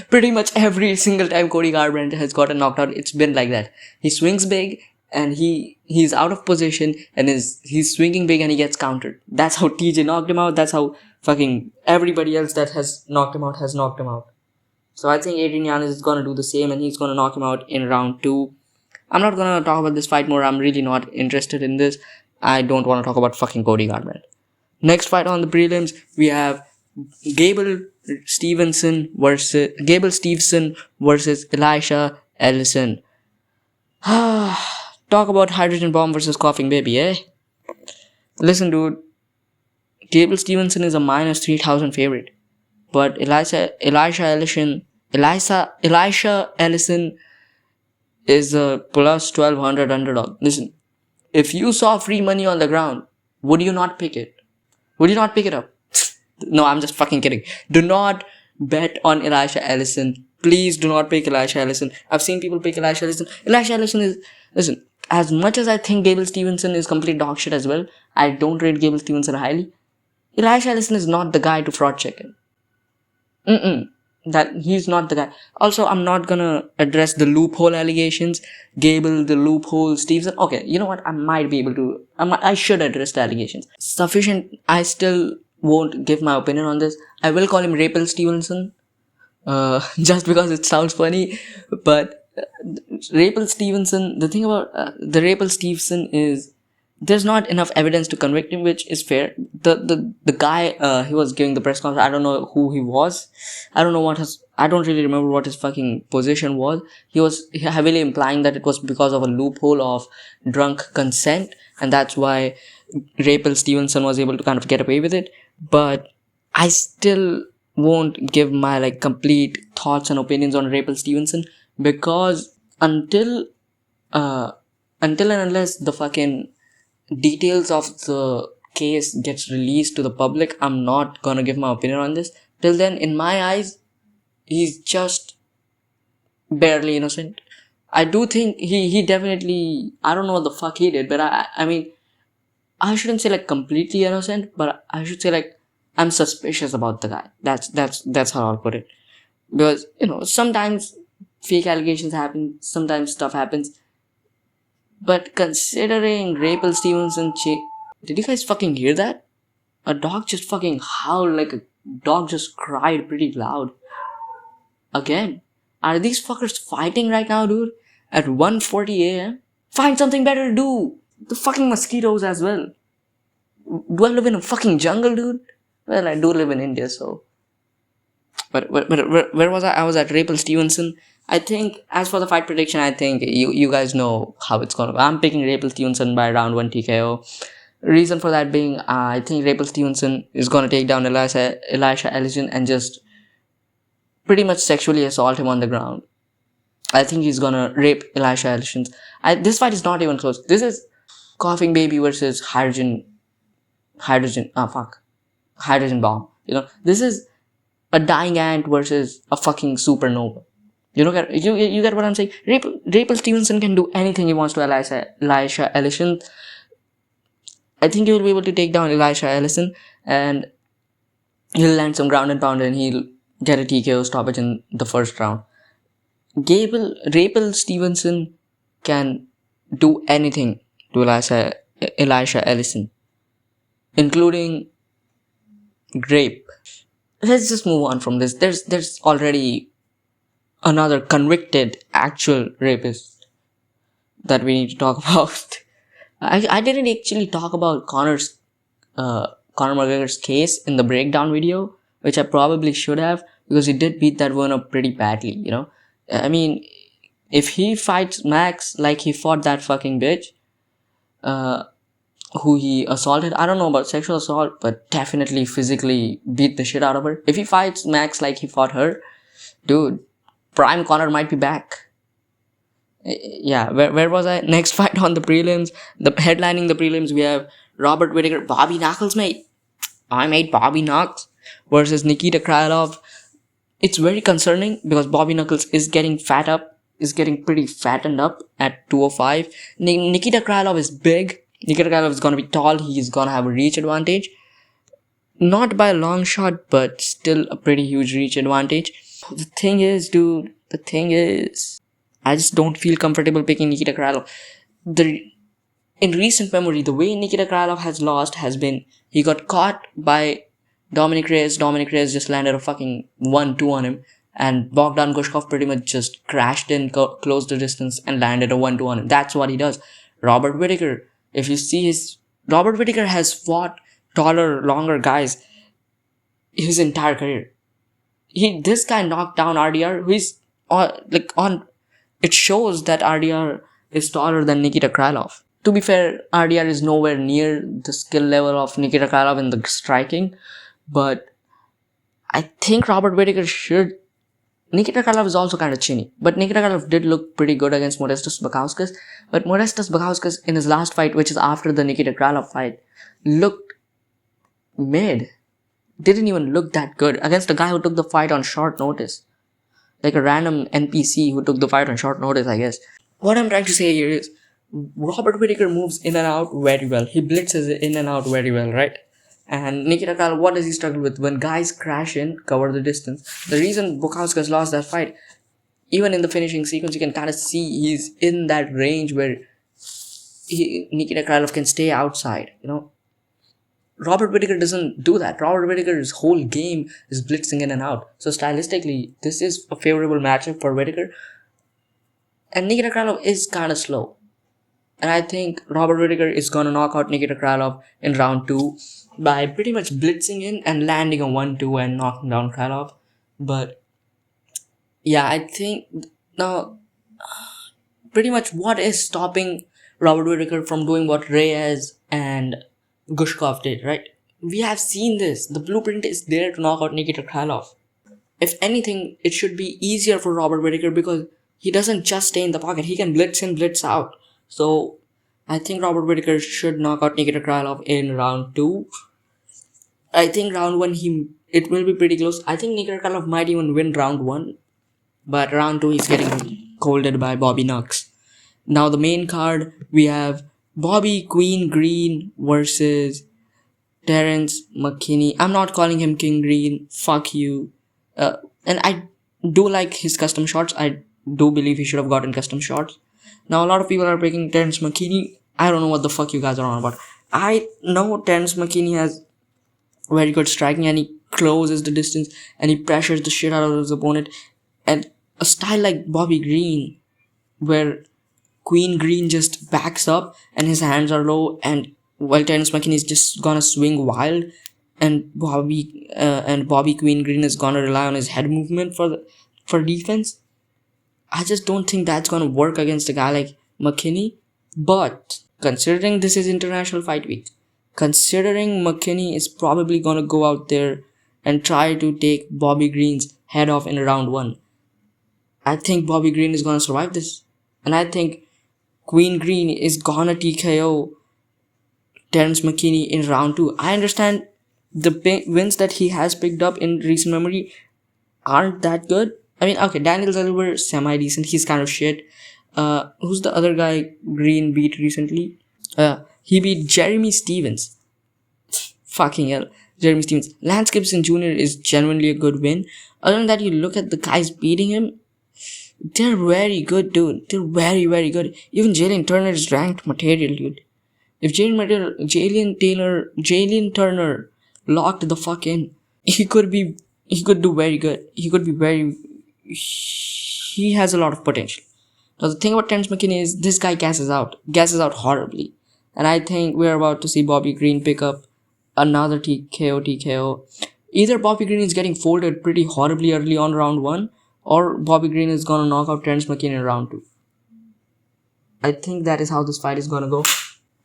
pretty much every single time Cody Garbrandt has gotten knocked out, it's been like that. He swings big, and he's out of position, and he's swinging big, and he gets countered. That's how TJ knocked him out. That's how fucking everybody else that has knocked him out has knocked him out. So I think Adrian Yanez is gonna do the same, and he's gonna knock him out in round 2. I'm not gonna talk about this fight more. I'm really not interested in this. I don't want to talk about fucking Cody Garbrandt. Next fight on the prelims, we have Gable Steveson versus Elisha Ellison. Talk about hydrogen bomb versus coughing baby, eh? Listen, dude. Gable Steveson is a minus 3,000 favorite, but Elisha Ellison is a plus 1,200 underdog. Listen, if you saw free money on the ground, would you not pick it? Would you not pick it up? No, I'm just fucking kidding. Do not bet on Elisha Ellison. Please do not pick Elisha Ellison. I've seen people pick Elisha Ellison. Elisha Ellison is... Listen, as much as I think Gable Steveson is complete dog shit as well, I don't rate Gable Steveson highly. Elisha Ellison is not the guy to fraud check in. That he's not the guy. Also, I'm not gonna address the loophole allegations. Gable, the loophole, Steveson. Okay, you know what? I might be able to. I should address the allegations. Sufficient. I still won't give my opinion on this. I will call him Raple Stevenson. Just because it sounds funny. But Raple Stevenson. The thing about the Raple Stevenson is there's not enough evidence to convict him, which is fair. The guy he was giving the press conference, I don't know who he was. I don't really remember what his fucking position was. He was heavily implying that it was because of a loophole of drunk consent, and that's why Raple Stevenson was able to kind of get away with it. But I still won't give my complete thoughts and opinions on Raple Stevenson, because until and unless the fucking details of the case gets released to the public, I'm not gonna give my opinion on this. Till then, in my eyes, he's just barely innocent. I do think he definitely, I don't know what the fuck he did, but I mean, I shouldn't say completely innocent, but I should say I'm suspicious about the guy. That's how I'll put it. Because, sometimes fake allegations happen, sometimes stuff happens. But considering Raple Stevenson, did you guys fucking hear that? A dog just fucking howled like a dog just cried pretty loud. Again, are these fuckers fighting right now, dude? At 1:40 a.m.? Find something better to do! The fucking mosquitoes as well. Do I live in a fucking jungle, dude? Well, I do live in India, so... But where was I? I was at Raple Stevenson. I think, as for the fight prediction, I think you guys know how it's gonna go. I'm picking Raple Stevenson by round 1 TKO. Reason for that being, I think Raple Stevenson is gonna take down Elisha Ellison and just pretty much sexually assault him on the ground. I think he's gonna rape Elisha Ellison. This fight is not even close. This is coughing baby versus hydrogen bomb. This is a dying ant versus a fucking supernova. You get what I'm saying? Raple Stevenson can do anything he wants to Elisha Ellison. I think he will be able to take down Elisha Ellison, and he'll land some ground and pound, and he'll get a TKO stoppage in the first round. Raple Stevenson can do anything to Elisha Ellison, including rape. Let's just move on from this. There's already another convicted actual rapist that we need to talk about. I didn't actually talk about Conor McGregor's case in the breakdown video, which I probably should have, because he did beat that one up pretty badly, I mean, if he fights Max like he fought that fucking bitch, who he assaulted, I don't know about sexual assault, but definitely physically beat the shit out of her. If he fights Max like he fought her, dude, Prime Conor might be back. Yeah, where was I? Next fight on the prelims. Headlining the prelims, we have Robert Whittaker, Bobby Knuckles, mate. I made Bobby Knuckles versus Nikita Krylov. It's very concerning because Bobby Knuckles is getting pretty fattened up at 205. Nikita Krylov is big. Nikita Krylov is gonna be tall. He's gonna have a reach advantage. Not by a long shot, but still a pretty huge reach advantage. The thing is, dude, I just don't feel comfortable picking Nikita Krylov. In recent memory, the way Nikita Krylov has lost has been, he got caught by Dominic Reyes. Dominic Reyes just landed a fucking 1-2 on him, and Bogdan Gushkov pretty much just crashed in, closed the distance, and landed a 1-2 on him. That's what he does. Robert Whittaker, if you see Robert Whittaker has fought taller, longer guys his entire career. This guy knocked down RDR, who is it shows that RDR is taller than Nikita Krylov. To be fair, RDR is nowhere near the skill level of Nikita Krylov in the striking, but I think Robert Whittaker should. Nikita Krylov is also kind of chinny, but Nikita Krylov did look pretty good against Modestas Bukauskas. But Modestas Bukauskas in his last fight, which is after the Nikita Krylov fight, looked mid. Didn't even look that good against a guy who took the fight on short notice. Like a random NPC who took the fight on short notice, I guess. What I'm trying to say here is, Robert Whittaker moves in and out very well. He blitzes in and out very well, right? And Nikita Krylov, what does he struggle with? When guys crash in, cover the distance. The reason Bukauskas lost that fight, even in the finishing sequence, you can kind of see he's in that range where Nikita Krylov can stay outside, you know. Robert Whittaker doesn't do that. Robert Whittaker's whole game is blitzing in and out. So stylistically, this is a favorable matchup for Whittaker. And Nikita Krylov is kind of slow. And I think Robert Whittaker is going to knock out Nikita Krylov in round 2 by pretty much blitzing in and landing a 1-2 and knocking down Krylov. But yeah, I think now pretty much what is stopping Robert Whittaker from doing what Reyes and Gushkov did, right? We have seen this. The blueprint is there to knock out Nikita Krylov. If anything, it should be easier for Robert Whittaker because he doesn't just stay in the pocket. He can blitz in, blitz out. So I think Robert Whittaker should knock out Nikita Krylov in round 2. I think round 1 it will be pretty close. I think Nikita Krylov might even win round 1. But round 2 he's getting colded by Bobby Knox. Now the main card, we have Bobby Queen Green versus Terence McKinney. I'm not calling him King Green. Fuck you. And I do like his custom shots. I do believe he should have gotten custom shots. Now a lot of people are picking Terence McKinney. I don't know what the fuck you guys are on about. I know Terence McKinney has very good striking and he closes the distance and he pressures the shit out of his opponent. And a style like Bobby Green, where Queen Green just backs up and his hands are low, and while Terence McKinney is just gonna swing wild, and Bobby Queen Green is gonna rely on his head movement for defense. I just don't think that's gonna work against a guy like McKinney. But considering this is International Fight Week, considering McKinney is probably gonna go out there and try to take Bobby Green's head off in round 1, I think Bobby Green is gonna survive this, and I think Queen Green is gonna TKO Terence McKinney in round 2. I understand the wins that he has picked up in recent memory aren't that good. I mean, okay, Daniel Zellweger, semi-decent. He's kind of shit. Who's the other guy Green beat recently? He beat Jeremy Stevens. Fucking hell. Jeremy Stevens. Lance Gibson Jr. is genuinely a good win. Other than that, you look at the guys beating him. They're very good, dude. They're very, very good. Even Jalen Turner is ranked material, dude. If Jalen Turner locked the fuck in, he could do very good. He has a lot of potential. Now the thing about Terence McKinney is this guy gasses out horribly. And I think we're about to see Bobby Green pick up another TKO. Either Bobby Green is getting folded pretty horribly early on round 1, or Bobby Green is gonna knock out Terence McKinney in round 2. I think that is how this fight is gonna go.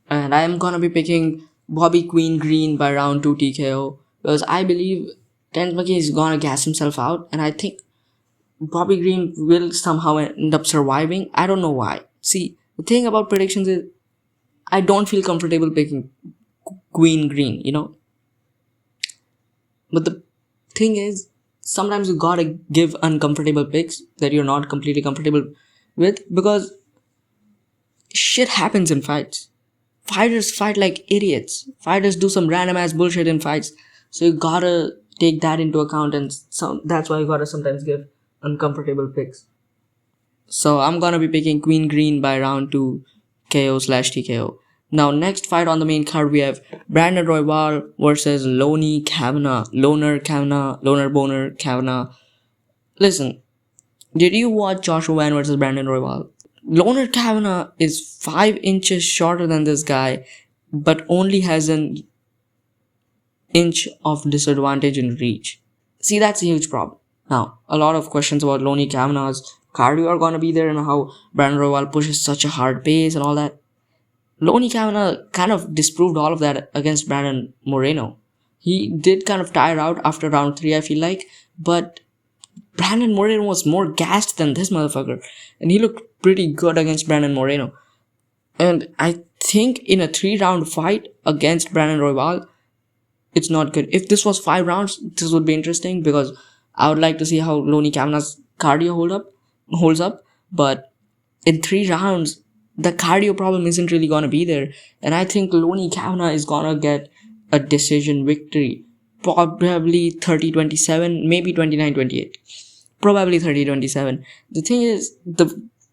And I am gonna be picking Bobby Queen Green by round 2 TKO. Because I believe Terence McKinney is gonna gas himself out. And I think Bobby Green will somehow end up surviving. I don't know why. See, the thing about predictions is I don't feel comfortable picking Queen Green, you know. But the thing is, sometimes you gotta give uncomfortable picks that you're not completely comfortable with, because shit happens in fights. Fighters fight like idiots. Fighters do some random ass bullshit in fights. So you gotta take that into account, and that's why you gotta sometimes give uncomfortable picks. So I'm gonna be picking Queen Green by round 2 KO/TKO. Now next fight on the main card, we have Brandon Royval versus Loner Boner Kavanagh. Listen, did you watch Joshua Van versus Brandon Royval? Loner Kavanagh is 5 inches shorter than this guy, but only has an inch of disadvantage in reach. See, that's a huge problem. Now, a lot of questions about Loner Kavanagh's cardio are gonna be there and how Brandon Royval pushes such a hard pace and all that. Lonnie Kavanagh kind of disproved all of that against Brandon Moreno. He did kind of tire out after round 3, I feel like, but Brandon Moreno was more gassed than this motherfucker, and he looked pretty good against Brandon Moreno. And I think in a 3-round fight against Brandon Royval, it's not good. If this was 5 rounds, this would be interesting because I would like to see how Lonnie Kavanagh's cardio holds up. But in 3 rounds, the cardio problem isn't really gonna be there, and I think Lonnie Kavanagh is gonna get a decision victory, probably 30-27, maybe 29-28, probably 30-27. The thing is, the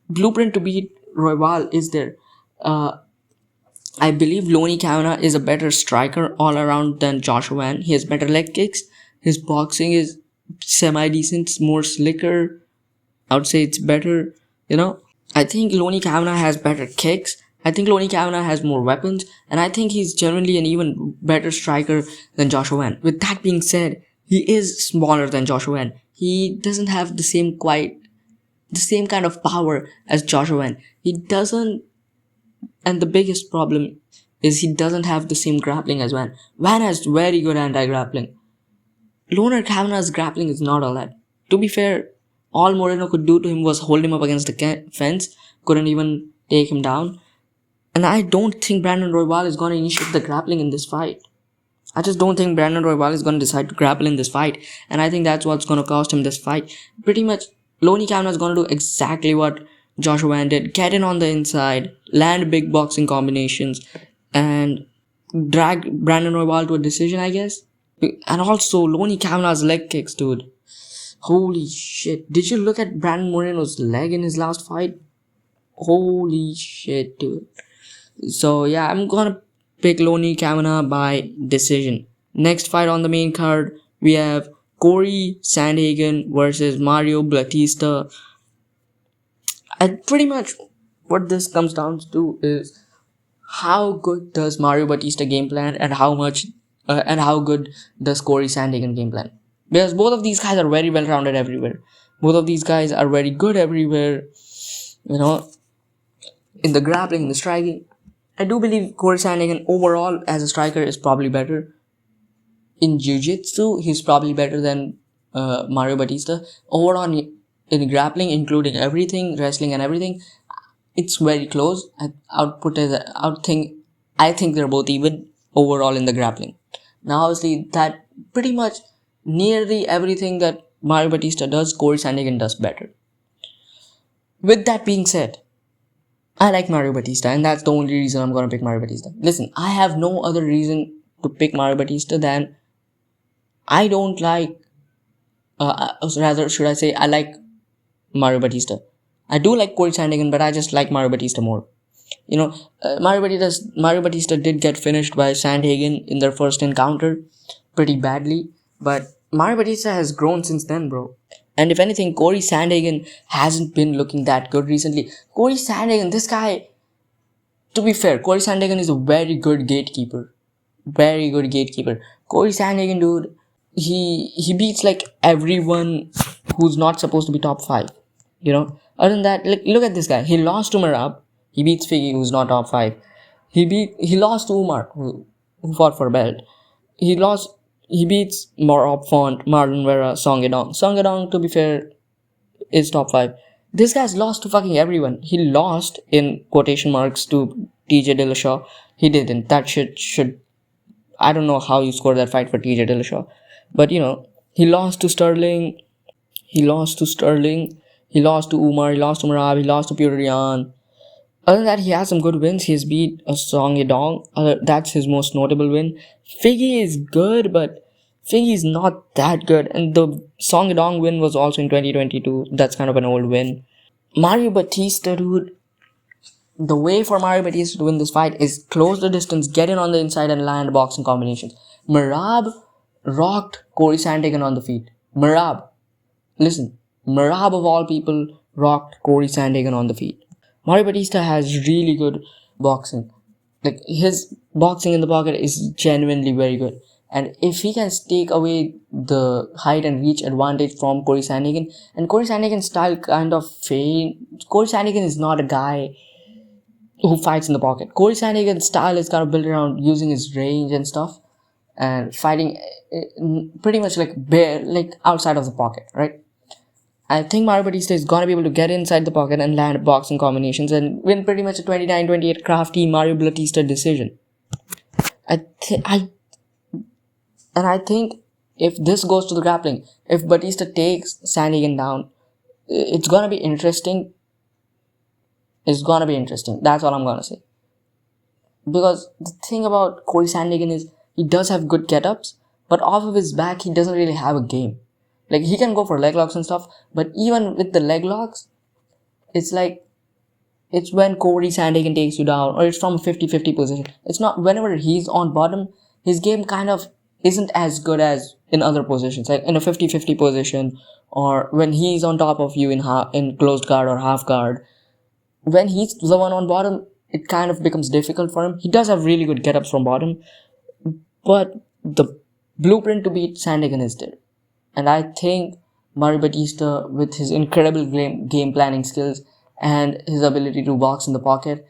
blueprint to beat Royval is there. I believe Lonnie Kavanagh is a better striker all around than Joshua Van. He has better leg kicks. His boxing is semi-decent, more slicker. I would say it's better, I think Lonnie Kavanagh has better kicks. I think Lonnie Kavanagh has more weapons. And I think he's generally an even better striker than Joshua Van. With that being said, he is smaller than Joshua Van. He doesn't have the same kind of power as Joshua Van. He doesn't. And the biggest problem is he doesn't have the same grappling as Van. Van has very good anti-grappling. Lonnie Kavanagh's grappling is not all that. To be fair, all Moreno could do to him was hold him up against the fence, couldn't even take him down. And I don't think Brandon Royval is going to initiate the grappling in this fight. I just don't think Brandon Royval is going to decide to grapple in this fight. And I think that's what's going to cost him this fight. Pretty much, Lonnie Kavanagh is going to do exactly what Joshua Van did. Get in on the inside, land big boxing combinations, and drag Brandon Royval to a decision, I guess. And also, Lonnie Kavanagh's leg kicks, dude. Holy shit. Did you look at Brandon Moreno's leg in his last fight? Holy shit, dude. So, yeah, I'm gonna pick Lonnie Kavanagh by decision. Next fight on the main card, we have Corey Sandhagen versus Mario Bautista. And pretty much what this comes down to is how good does Mario Bautista game plan and how good does Corey Sandhagen game plan. Because both of these guys are very well-rounded everywhere. Both of these guys are very good everywhere. In the grappling, in the striking. I do believe Corey Sandhagen overall as a striker is probably better. In jiu-jitsu, he's probably better than Mario Bautista. Overall, in grappling, including everything, wrestling and everything, it's very close. I think they're both even overall in the grappling. Now, obviously, that pretty much nearly everything that Mario Bautista does, Corey Sandhagen does better. With that being said, I like Mario Bautista, and that's the only reason I'm going to pick Mario Bautista. Listen, I have no other reason to pick Mario Bautista than I don't like, rather should I say, I like Mario Bautista. I do like Corey Sandhagen, but I just like Mario Bautista more. Mario Bautista did get finished by Sandhagen in their first encounter pretty badly, but Mario Bautista has grown since then, bro. And if anything, Corey Sandhagen hasn't been looking that good recently. Corey Sandhagen, this guy, to be fair, Corey Sandhagen is a very good gatekeeper. Very good gatekeeper. Corey Sandhagen, dude, he beats like everyone who's not supposed to be top 5. Other than that, look at this guy. He lost to Merab. He beats Figgy, who's not top 5. He lost to Umar, who fought for a belt. He beats Morab Font, Marlon Vera, Song Yadong. Song Yadong, to be fair, is top 5. This guy's lost to fucking everyone. He lost, in quotation marks, to TJ Dillashaw. He didn't. That shit should... I don't know how you scored that fight for TJ Dillashaw. But, he lost to Sterling. He lost to Umar. He lost to Merab. He lost to Purian. Other than that, he has some good wins. He has beat a Song Yadong. That's his most notable win. Figgy is good, but Figgy is not that good. And the Song Yadong win was also in 2022. That's kind of an old win. Mario Bautista, dude. The way for Mario Bautista to win this fight is close the distance, get in on the inside and land boxing combinations. Merab rocked Corey Sandhagen on the feet. Merab. Listen. Merab of all people rocked Corey Sandhagen on the feet. Mario Bautista has really good boxing. His boxing in the pocket is genuinely very good. And if he can take away the height and reach advantage from Corey Sandhagen, and Corey Sandhagen's style kind of fade. Corey Sandhagen is not a guy who fights in the pocket. Corey Sandhagen's style is kind of built around using his range and stuff, and fighting pretty much like bare, like outside of the pocket, right? I think Mario Bautista is gonna be able to get inside the pocket and land boxing combinations and win pretty much a 29-28 crafty Mario Bautista decision. I think if this goes to the grappling, if Bautista takes Sandhagen down, it's gonna be interesting. It's gonna be interesting. That's all I'm gonna say. Because the thing about Corey Sandhagen is he does have good get-ups, but off of his back he doesn't really have a game. Like, he can go for leg locks and stuff, but even with the leg locks, it's like, it's when Corey Sandhagen takes you down, or it's from a 50-50 position. It's not, whenever he's on bottom, his game kind of isn't as good as in other positions, like in a 50-50 position, or when he's on top of you in closed guard or half guard. When he's the one on bottom, it kind of becomes difficult for him. He does have really good get-ups from bottom, but the blueprint to beat Sandhagen is there. And I think Mario Bautista, with his incredible game planning skills and his ability to box in the pocket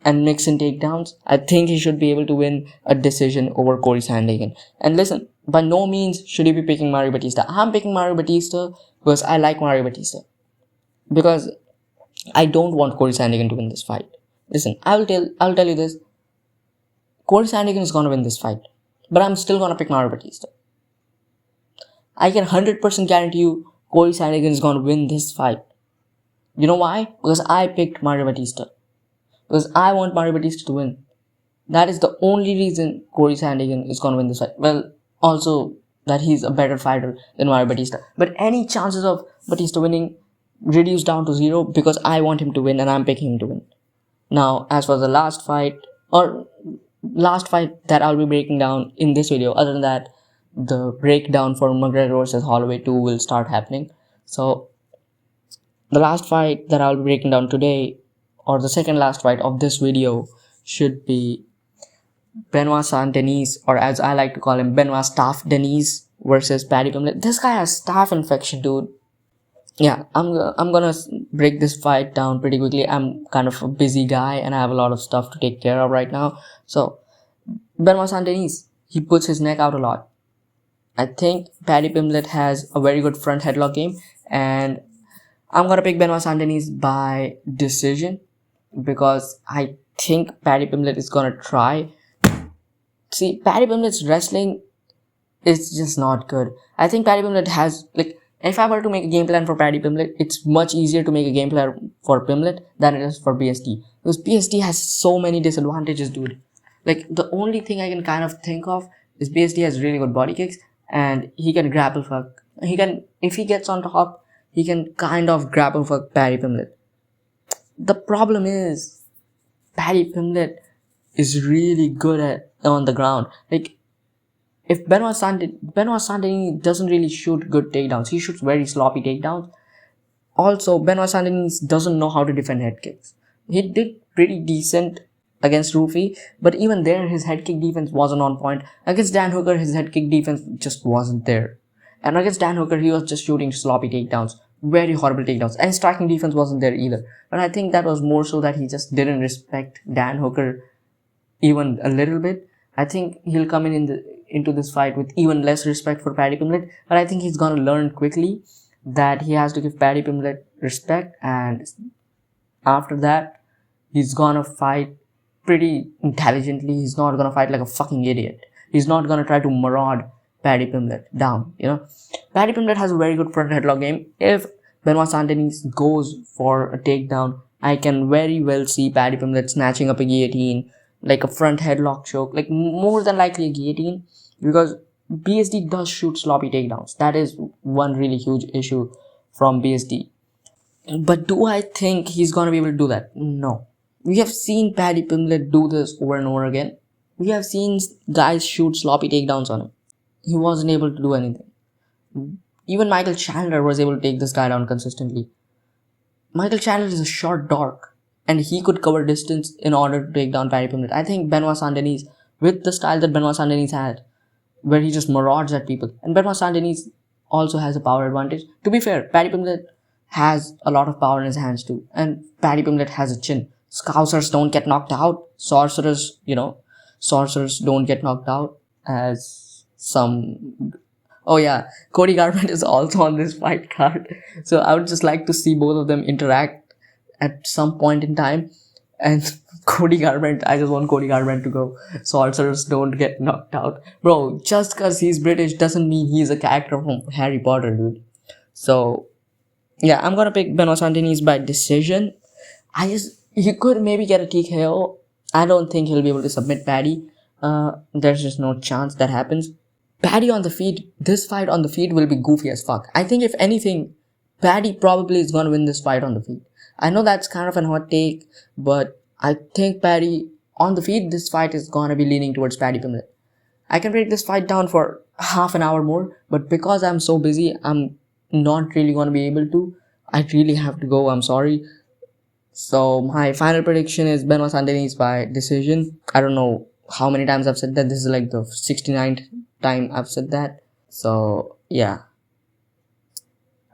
and mix in takedowns, I think he should be able to win a decision over Corey Sandhagen. And listen, by no means should you be picking Mario Bautista. I'm picking Mario Bautista because I like Mario Bautista. Because I don't want Corey Sandhagen to win this fight. Listen, I'll tell you this. Corey Sandhagen is gonna win this fight, but I'm still gonna pick Mario Bautista. I can 100% guarantee you Corey Sandhagen is gonna win this fight. You know why? Because I picked Mario Bautista. Because I want Mario Bautista to win. That is the only reason Corey Sandhagen is gonna win this fight. Well, also that he's a better fighter than Mario Bautista. But any chances of Bautista winning reduced down to 0 because I want him to win and I'm picking him to win. Now, as for the last fight that I'll be breaking down in this video, other than that, the breakdown for McGregor vs Holloway 2 will start happening. So, the last fight that I'll be breaking down today, or the second last fight of this video, should be Benoit St.Denis, or as I like to call him, Benoit Staff Denis versus Paddy Pimblett. This guy has staph infection, dude. Yeah, I'm gonna break this fight down pretty quickly. I'm kind of a busy guy and I have a lot of stuff to take care of right now. So, Benoit St.Denis, he puts his neck out a lot. I think Paddy Pimblett has a very good front headlock game, and I'm gonna pick Benoit St.Denis by decision because I think Paddy Pimblett is gonna try. See, Paddy Pimblett's wrestling is just not good. I think Paddy Pimblett has, like, if I were to make a game plan for Paddy Pimblett, it's much easier to make a game plan for Pimblett than it is for BST. Because BST has so many disadvantages, dude. Like, the only thing I can kind of think of is BST has really good body kicks and he can grapple fuck. If he gets on top, he can kind of grapple fuck Paddy Pimblett. The problem is, Paddy Pimblett is really good on the ground. Like, if Benoit St.Denis doesn't really shoot good takedowns. He shoots very sloppy takedowns. Also, Benoit St.Denis doesn't know how to defend head kicks. He did pretty decent against Rufi, but even there, his head kick defense wasn't on point. Against Dan Hooker, his head kick defense just wasn't there. And against Dan Hooker, he was just shooting sloppy takedowns. Very horrible takedowns. And striking defense wasn't there either. But I think that was more so that he just didn't respect Dan Hooker even a little bit. I think he'll come into this fight with even less respect for Paddy Pimblett, but I think he's gonna learn quickly that he has to give Paddy Pimblett respect, and after that, he's gonna fight pretty intelligently. He's not gonna fight like a fucking idiot. He's not gonna try to maraud Paddy Pimblett down, you know. Paddy Pimblett has a very good front headlock game. If Benoit St.Denis goes for a takedown, I can very well see Paddy Pimblett snatching up a guillotine, like a front headlock choke, like more than likely a guillotine, because BSD does shoot sloppy takedowns. That is one really huge issue from BSD. But do I think he's gonna be able to do that? No. We have seen Paddy Pimblett do this over and over again. We have seen guys shoot sloppy takedowns on him. He wasn't able to do anything. Even Michael Chandler was able to take this guy down consistently. Michael Chandler is a short dork, and he could cover distance in order to take down Paddy Pimblett. I think Benoit St.Denis, with the style that Benoit St.Denis had, where he just marauds at people. And Benoit St.Denis also has a power advantage. To be fair, Paddy Pimblett has a lot of power in his hands too, and Paddy Pimblett has a chin. Scousers don't get knocked out. Sorcerers don't get knocked out as some. Oh yeah, Cody Garbrandt is also on this fight card. So I would just like to see both of them interact at some point in time. And Cody Garbrandt, I just want Cody Garbrandt to go. Sorcerers don't get knocked out. Bro, just because he's British doesn't mean he's a character from Harry Potter, dude. So, yeah, I'm gonna pick Benoit St.Denis by decision. He could maybe get a TKO. I don't think he'll be able to submit Paddy. There's just no chance that happens. Paddy on the feet, this fight on the feet will be goofy as fuck. I think if anything, Paddy probably is gonna win this fight on the feet. I know that's kind of an hot take, but I think Paddy on the feet, this fight is gonna be leaning towards Paddy Pimblett. I can break this fight down for half an hour more, but because I'm so busy, I'm not really gonna be able to. I really have to go, I'm sorry. So my final prediction is Benoit St.Denis by decision. I don't know how many times I've said that. This is like the 69th time I've said that. So yeah,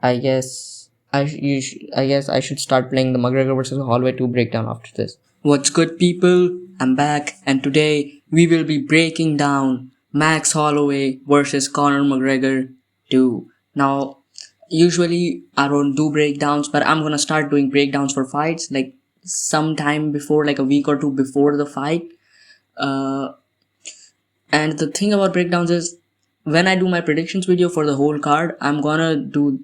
I guess I should start playing the McGregor vs Holloway 2 breakdown after this. What's good, people? I'm back, and today we will be breaking down Max Holloway versus Conor McGregor 2. Now, usually I don't do breakdowns, but I'm gonna start doing breakdowns for fights like sometime before, like a week or two before the fight. And the thing about breakdowns is, when I do my predictions video for the whole card, I'm gonna do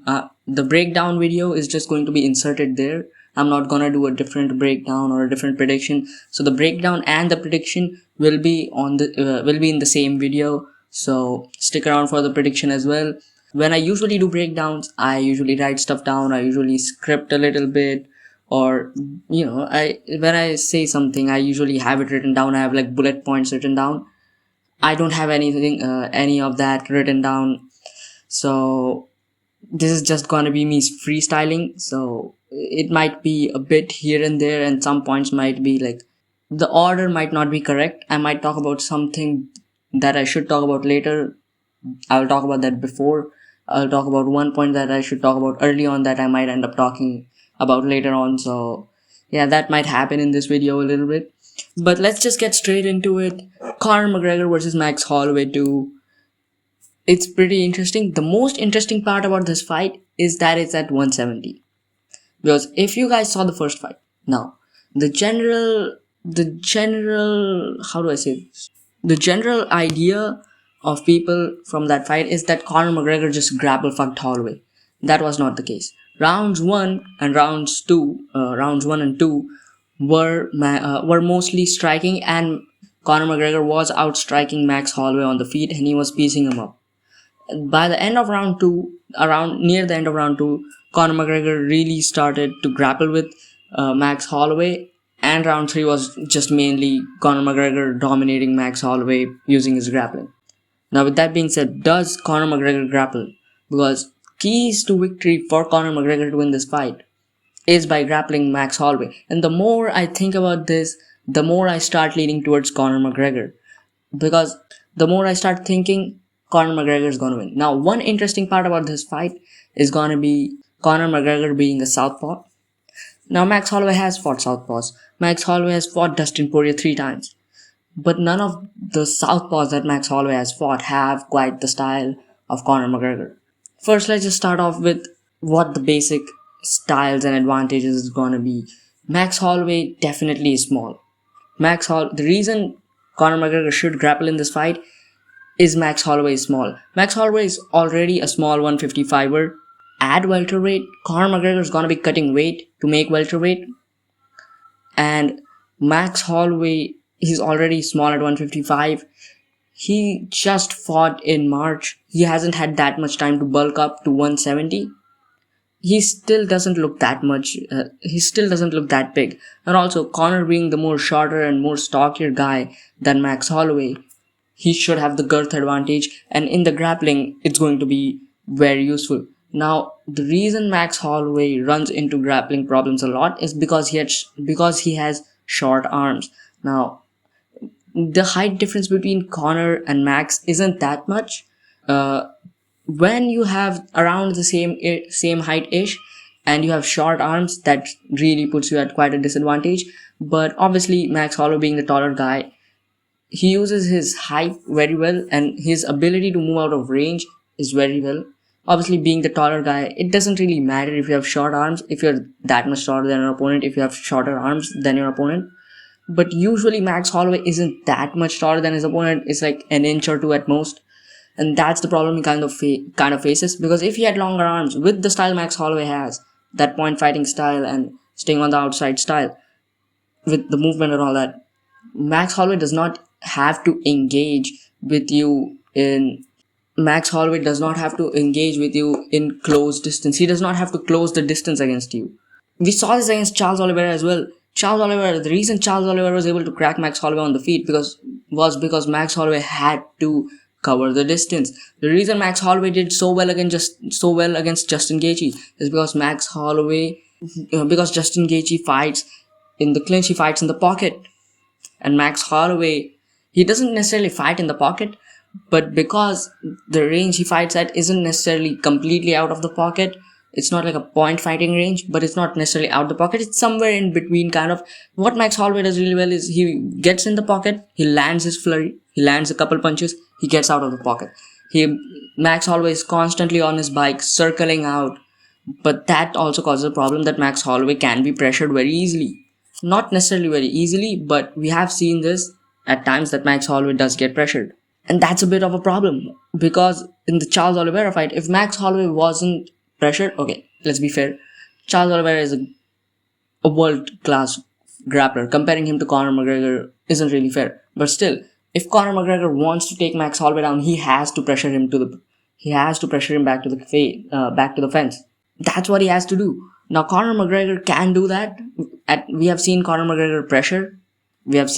the breakdown video is just going to be inserted there. I'm not gonna do a different breakdown or a different prediction. So the breakdown and the prediction will be in the same video. So stick around for the prediction as well. When I usually do breakdowns, I usually write stuff down. I usually script a little bit, or when I say something, I usually have it written down. I have like bullet points written down. I don't have any of that written down. So this is just gonna be me freestyling. So it might be a bit here and there, and some points might be like, the order might not be correct. I might talk about something that I should talk about later. I'll talk about that before. I'll talk about one point that I should talk about early on that I might end up talking about later on. So yeah, that might happen in this video a little bit. But let's just get straight into it. Conor McGregor versus Max Holloway 2. It's pretty interesting. The most interesting part about this fight is that it's at 170. Because if you guys saw the first fight, now, the general idea of people from that fight is that Conor McGregor just grapple fucked Holloway. That was not the case. Rounds 1 and 2 were mostly striking, and Conor McGregor was outstriking Max Holloway on the feet, and he was piecing him up. By the end of round 2, near the end of round 2, Conor McGregor really started to grapple with Max Holloway, and round 3 was just mainly Conor McGregor dominating Max Holloway using his grappling. Now, with that being said, does Conor McGregor grapple? Because keys to victory for Conor McGregor to win this fight is by grappling Max Holloway. And the more I think about this, the more I start leaning towards Conor McGregor. Because the more I start thinking, Conor McGregor is going to win. Now, one interesting part about this fight is going to be Conor McGregor being a southpaw. Now, Max Holloway has fought southpaws. Max Holloway has fought Dustin Poirier 3 times. But none of the southpaws that Max Holloway has fought have quite the style of Conor McGregor. First, let's just start off with what the basic styles and advantages is going to be. Max Holloway definitely is small. The reason Conor McGregor should grapple in this fight is Max Holloway is small. Max Holloway is already a small 155er. Add welterweight, Conor McGregor is going to be cutting weight to make welterweight. And Max Holloway, he's already small at 155. He just fought in March. He hasn't had that much time to bulk up to 170. He still doesn't look that big. And also, Conor being the more shorter and more stockier guy than Max Holloway, he should have the girth advantage, and in the grappling, it's going to be very useful. Now, the reason Max Holloway runs into grappling problems a lot is because he has short arms. Now, the height difference between Conor and Max isn't that much. When you have around the same height-ish and you have short arms, that really puts you at quite a disadvantage. But obviously, Max Holloway being the taller guy, he uses his height very well, and his ability to move out of range is very well. Obviously, being the taller guy, it doesn't really matter if you have short arms, if you're that much taller than your opponent, if you have shorter arms than your opponent. But usually Max Holloway isn't that much taller than his opponent. It's like an inch or two at most. And that's the problem he kind of faces, because if he had longer arms with the style Max Holloway has, that point fighting style and staying on the outside style with the movement and all that, Max Holloway does not have to engage with you in close distance. He does not have to close the distance against you. We saw this against Charles Oliveira as well. The reason Charles Oliveira was able to crack Max Holloway on the feet was because Max Holloway had to cover the distance. The reason Max Holloway did so well against Justin Gaethje is because Justin Gaethje fights in the clinch, he fights in the pocket, and Max Holloway, he doesn't necessarily fight in the pocket, but because the range he fights at isn't necessarily completely out of the pocket. It's not like a point fighting range, but it's not necessarily out the pocket. It's somewhere in between, kind of. What Max Holloway does really well is he gets in the pocket, he lands his flurry, he lands a couple punches, he gets out of the pocket. Max Holloway is constantly on his bike, circling out, but that also causes a problem that Max Holloway can be pressured very easily. Not necessarily very easily, but we have seen this at times that Max Holloway does get pressured. And that's a bit of a problem, because in the Charles Oliveira fight, if Max Holloway wasn't pressured, okay, let's be fair, Charles Oliveira is a world-class grappler. Comparing him to Conor McGregor isn't really fair. But still, if Conor McGregor wants to take Max Holloway down, he has to pressure him back to the fence. That's what he has to do. Now, Conor McGregor can do that. We have seen Conor McGregor pressure. I've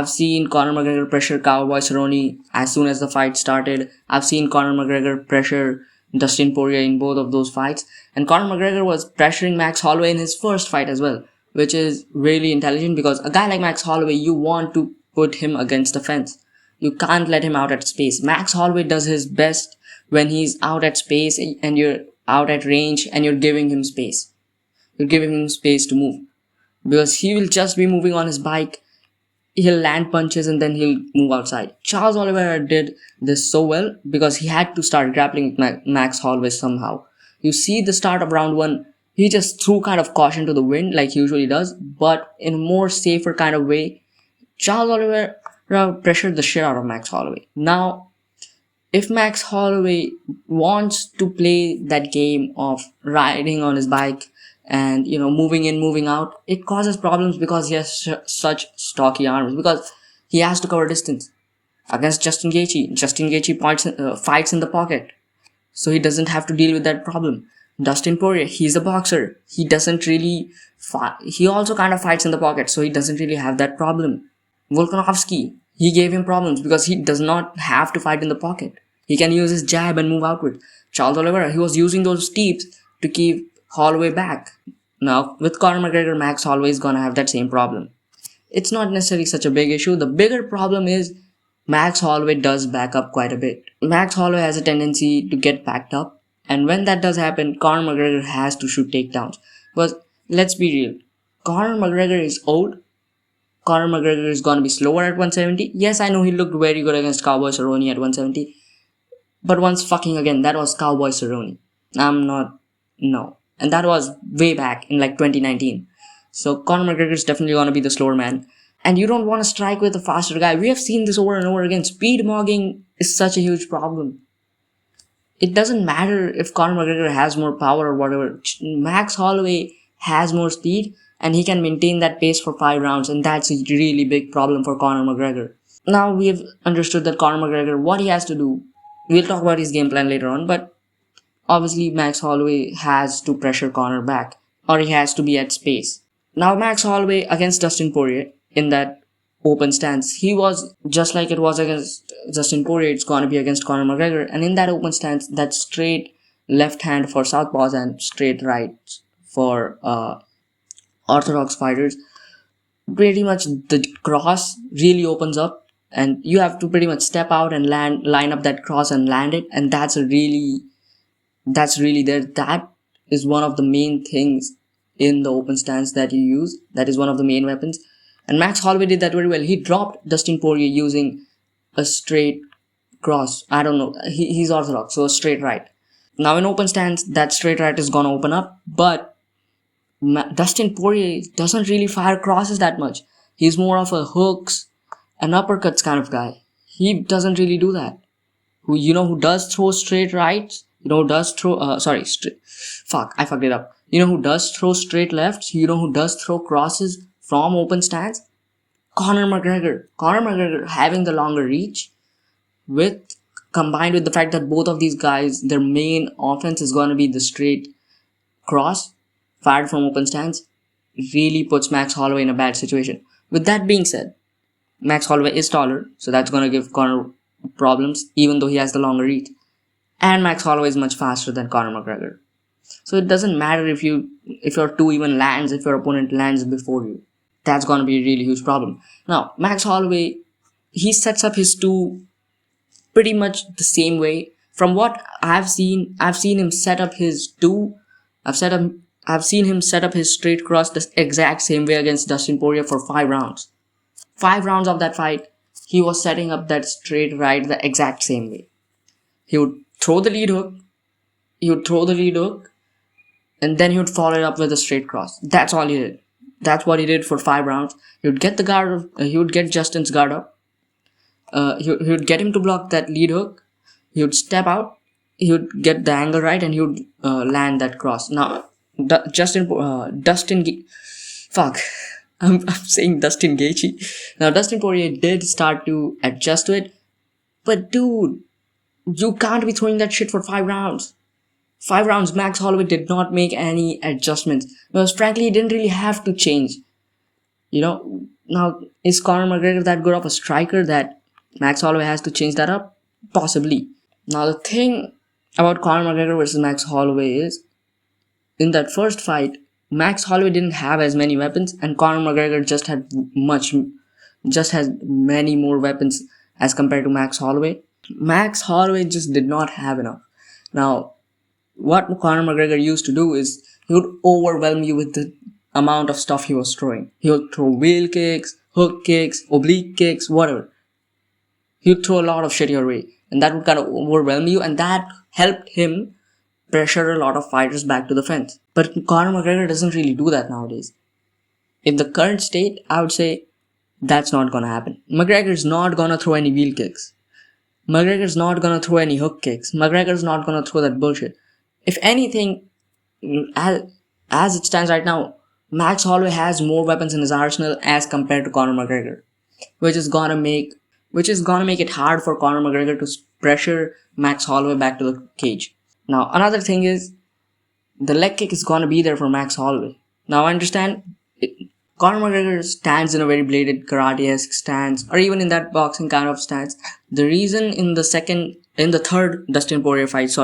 seen Conor McGregor pressure Cowboy Cerrone as soon as the fight started. I've seen Conor McGregor pressure Dustin Poirier in both of those fights. And Conor McGregor was pressuring Max Holloway in his first fight as well, which is really intelligent, because a guy like Max Holloway, you want to put him against the fence. You can't let him out at space. Max Holloway does his best when he's out at space and you're out at range and you're giving him space. You're giving him space to move, because he will just be moving on his bike. He'll land punches and then he'll move outside. Charles Oliveira did this so well because he had to start grappling with Max Holloway somehow. You see the start of round 1, he just threw kind of caution to the wind like he usually does, but in a more safer kind of way. Charles Oliveira pressured the shit out of Max Holloway. Now, if Max Holloway wants to play that game of riding on his bike and, moving in, moving out, it causes problems because he has such stocky arms, because he has to cover distance. Against Justin Gaethje fights in the pocket, so he doesn't have to deal with that problem. Dustin Poirier, he's a boxer. He doesn't really fight. He also kind of fights in the pocket, so he doesn't really have that problem. Volkanovski, he gave him problems because he does not have to fight in the pocket. He can use his jab and move outward. Charles Oliveira, he was using those steeps to keep Holloway back. Now, with Conor McGregor, Max Holloway is gonna have that same problem. It's not necessarily such a big issue. The bigger problem is Max Holloway does back up quite a bit. Max Holloway has a tendency to get backed up, and when that does happen, Conor McGregor has to shoot takedowns. But let's be real, Conor McGregor is old. Conor McGregor is gonna be slower at 170. Yes, I know he looked very good against Cowboy Cerrone at 170. But once fucking again, that was Cowboy Cerrone. No. And that was way back in like 2019. So Conor McGregor is definitely going to be the slower man. And you don't want to strike with a faster guy. We have seen this over and over again. Speed mogging is such a huge problem. It doesn't matter if Conor McGregor has more power or whatever. Max Holloway has more speed and he can maintain that pace for 5 rounds. And that's a really big problem for Conor McGregor. Now we have understood that Conor McGregor, what he has to do. We'll talk about his game plan later on, but obviously, Max Holloway has to pressure Conor back, or he has to be at space. Now, Max Holloway against Dustin Poirier in that open stance, he was just like it was against Dustin Poirier, it's going to be against Conor McGregor. And in that open stance, that straight left hand for southpaws and straight right for orthodox fighters, pretty much the cross really opens up and you have to pretty much step out and line up that cross and land it, and that's really there. That is one of the main things in the open stance that you use. That is one of the main weapons, and Max Holloway did that very well. He dropped Dustin Poirier using a straight cross. I don't know, he's orthodox, so a straight right. Now in open stance, that straight right is gonna open up, but Dustin Poirier doesn't really fire crosses that much. He's more of a hooks and uppercuts kind of guy. He doesn't really do that. Who does throw straight rights? Does throw I fucked it up. Who does throw straight lefts? Who does throw crosses from open stance? Conor McGregor. Conor McGregor having the longer reach, combined with the fact that both of these guys, their main offense is going to be the straight cross fired from open stance, really puts Max Holloway in a bad situation. With that being said, Max Holloway is taller, so that's going to give Conor problems, even though he has the longer reach. And Max Holloway is much faster than Conor McGregor. So it doesn't matter if your two even lands, if your opponent lands before you. That's going to be a really huge problem. Now, Max Holloway, he sets up his two pretty much the same way. From what I've seen him set up his two. I've seen him set up his straight cross the exact same way against Dustin Poirier for 5 rounds. 5 rounds of that fight, he was setting up that straight right the exact same way. He would throw the lead hook, and then he would follow it up with a straight cross. That's all he did. That's what he did for 5 rounds. He would get the guard. He would get Justin's guard up. He would get him to block that lead hook. He would step out. He would get the angle right, and he would land that cross. Now, I'm saying Dustin Gaethje. Now, Dustin Poirier did start to adjust to it, but dude, you can't be throwing that shit for 5 rounds. 5 rounds, Max Holloway did not make any adjustments because frankly, he didn't really have to change. Now, is Conor McGregor that good of a striker that Max Holloway has to change that up? Possibly. Now, the thing about Conor McGregor versus Max Holloway is, in that first fight, Max Holloway didn't have as many weapons, and Conor McGregor just has many more weapons as compared to Max Holloway. Max Holloway just did not have enough. Now, what Conor McGregor used to do is he would overwhelm you with the amount of stuff he was throwing. He would throw wheel kicks, hook kicks, oblique kicks, whatever. He would throw a lot of shit your way, and that would kind of overwhelm you, and that helped him pressure a lot of fighters back to the fence. But Conor McGregor doesn't really do that nowadays. In the current state, I would say that's not gonna happen. McGregor's not gonna throw any wheel kicks. McGregor's not gonna throw any hook kicks. McGregor's not gonna throw that bullshit. If anything, as it stands right now, Max Holloway has more weapons in his arsenal as compared to Conor McGregor, which is gonna make it hard for Conor McGregor to pressure Max Holloway back to the cage. Now, another thing is, the leg kick is gonna be there for Max Holloway. Now, I understand Conor McGregor stands in a very bladed karate-esque stance, or even in that boxing kind of stance. The reason in the third Dustin Poirier fight,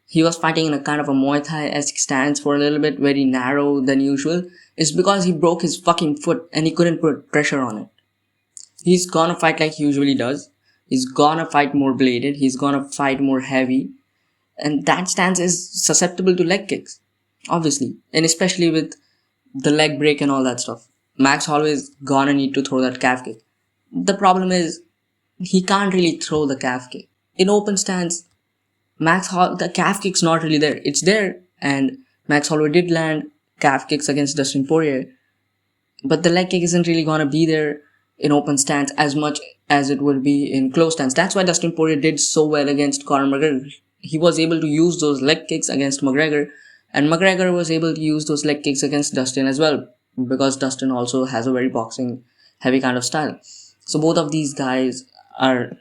he was fighting in a kind of a Muay Thai-esque stance for a little bit, very narrow than usual, is because he broke his fucking foot and he couldn't put pressure on it. He's gonna fight like he usually does. He's gonna fight more bladed. He's gonna fight more heavy. And that stance is susceptible to leg kicks, obviously. And especially with the leg break and all that stuff. Max Holloway is gonna need to throw that calf kick. The problem is, he can't really throw the calf kick. In open stance, the calf kick's not really there. It's there, and Max Holloway did land calf kicks against Dustin Poirier. But the leg kick isn't really gonna be there in open stance as much as it would be in close stance. That's why Dustin Poirier did so well against Conor McGregor. He was able to use those leg kicks against McGregor, and McGregor was able to use those leg kicks against Dustin as well, because Dustin also has a very boxing heavy kind of style. So both of these guys are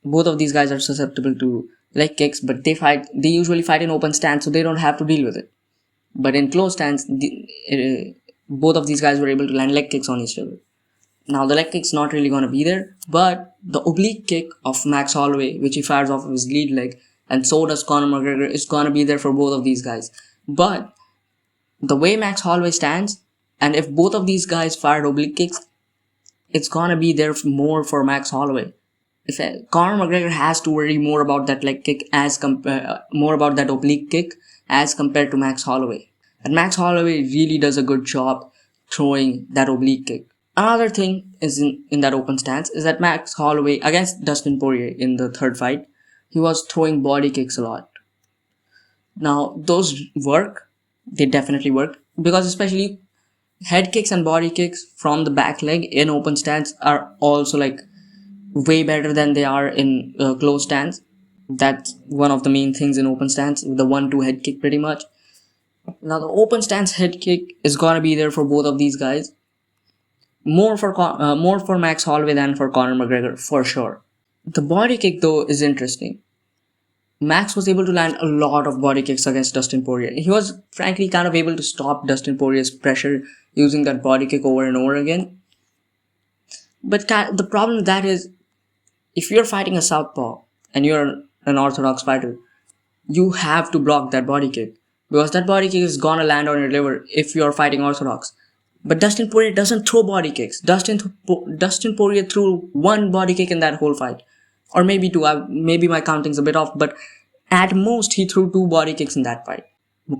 susceptible to leg kicks, but they usually fight in open stance, so they don't have to deal with it. But in close stance, both of these guys were able to land leg kicks on each other. Now the leg kick's not really going to be there, but the oblique kick of Max Holloway, which he fires off of his lead leg, and so does Conor McGregor, is going to be there for both of these guys. But the way Max Holloway stands, and if both of these guys fired oblique kicks, it's gonna be there more for Max Holloway. If Conor McGregor has to worry more about that leg kick more about that oblique kick as compared to Max Holloway. And Max Holloway really does a good job throwing that oblique kick. Another thing is in that open stance is that Max Holloway against Dustin Poirier in the third fight, he was throwing body kicks a lot. Now those work, they definitely work, because especially head kicks and body kicks from the back leg in open stance are also like way better than they are in closed stance. That's one of the main things in open stance, the 1-2 head kick pretty much. Now the open stance head kick is gonna be there for both of these guys. More for Max Holloway than for Conor McGregor for sure. The body kick though is interesting. Max was able to land a lot of body kicks against Dustin Poirier. He was frankly kind of able to stop Dustin Poirier's pressure using that body kick over and over again. But the problem with that is, if you're fighting a southpaw and you're an orthodox fighter, you have to block that body kick, because that body kick is gonna land on your liver if you're fighting orthodox. But Dustin Poirier doesn't throw body kicks. Dustin Poirier threw one body kick in that whole fight. Or maybe two. Maybe my counting's a bit off, but at most he threw 2 body kicks in that fight.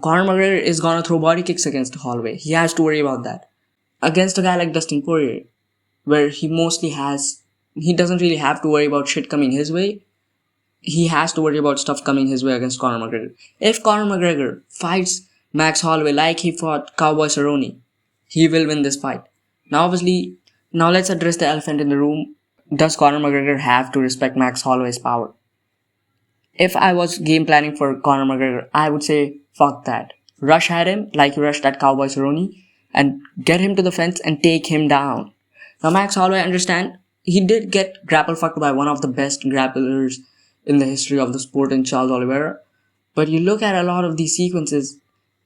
Conor McGregor is gonna throw body kicks against Holloway. He has to worry about that. Against a guy like Dustin Poirier, where he doesn't really have to worry about shit coming his way. He has to worry about stuff coming his way against Conor McGregor. If Conor McGregor fights Max Holloway like he fought Cowboy Cerrone, he will win this fight. Now let's address the elephant in the room. Does Conor McGregor have to respect Max Holloway's power? If I was game planning for Conor McGregor, I would say fuck that. Rush at him like you rushed at Cowboy Cerrone and get him to the fence and take him down. Now Max Holloway, understand, he did get grapple fucked by one of the best grapplers in the history of the sport in Charles Oliveira. But you look at a lot of these sequences,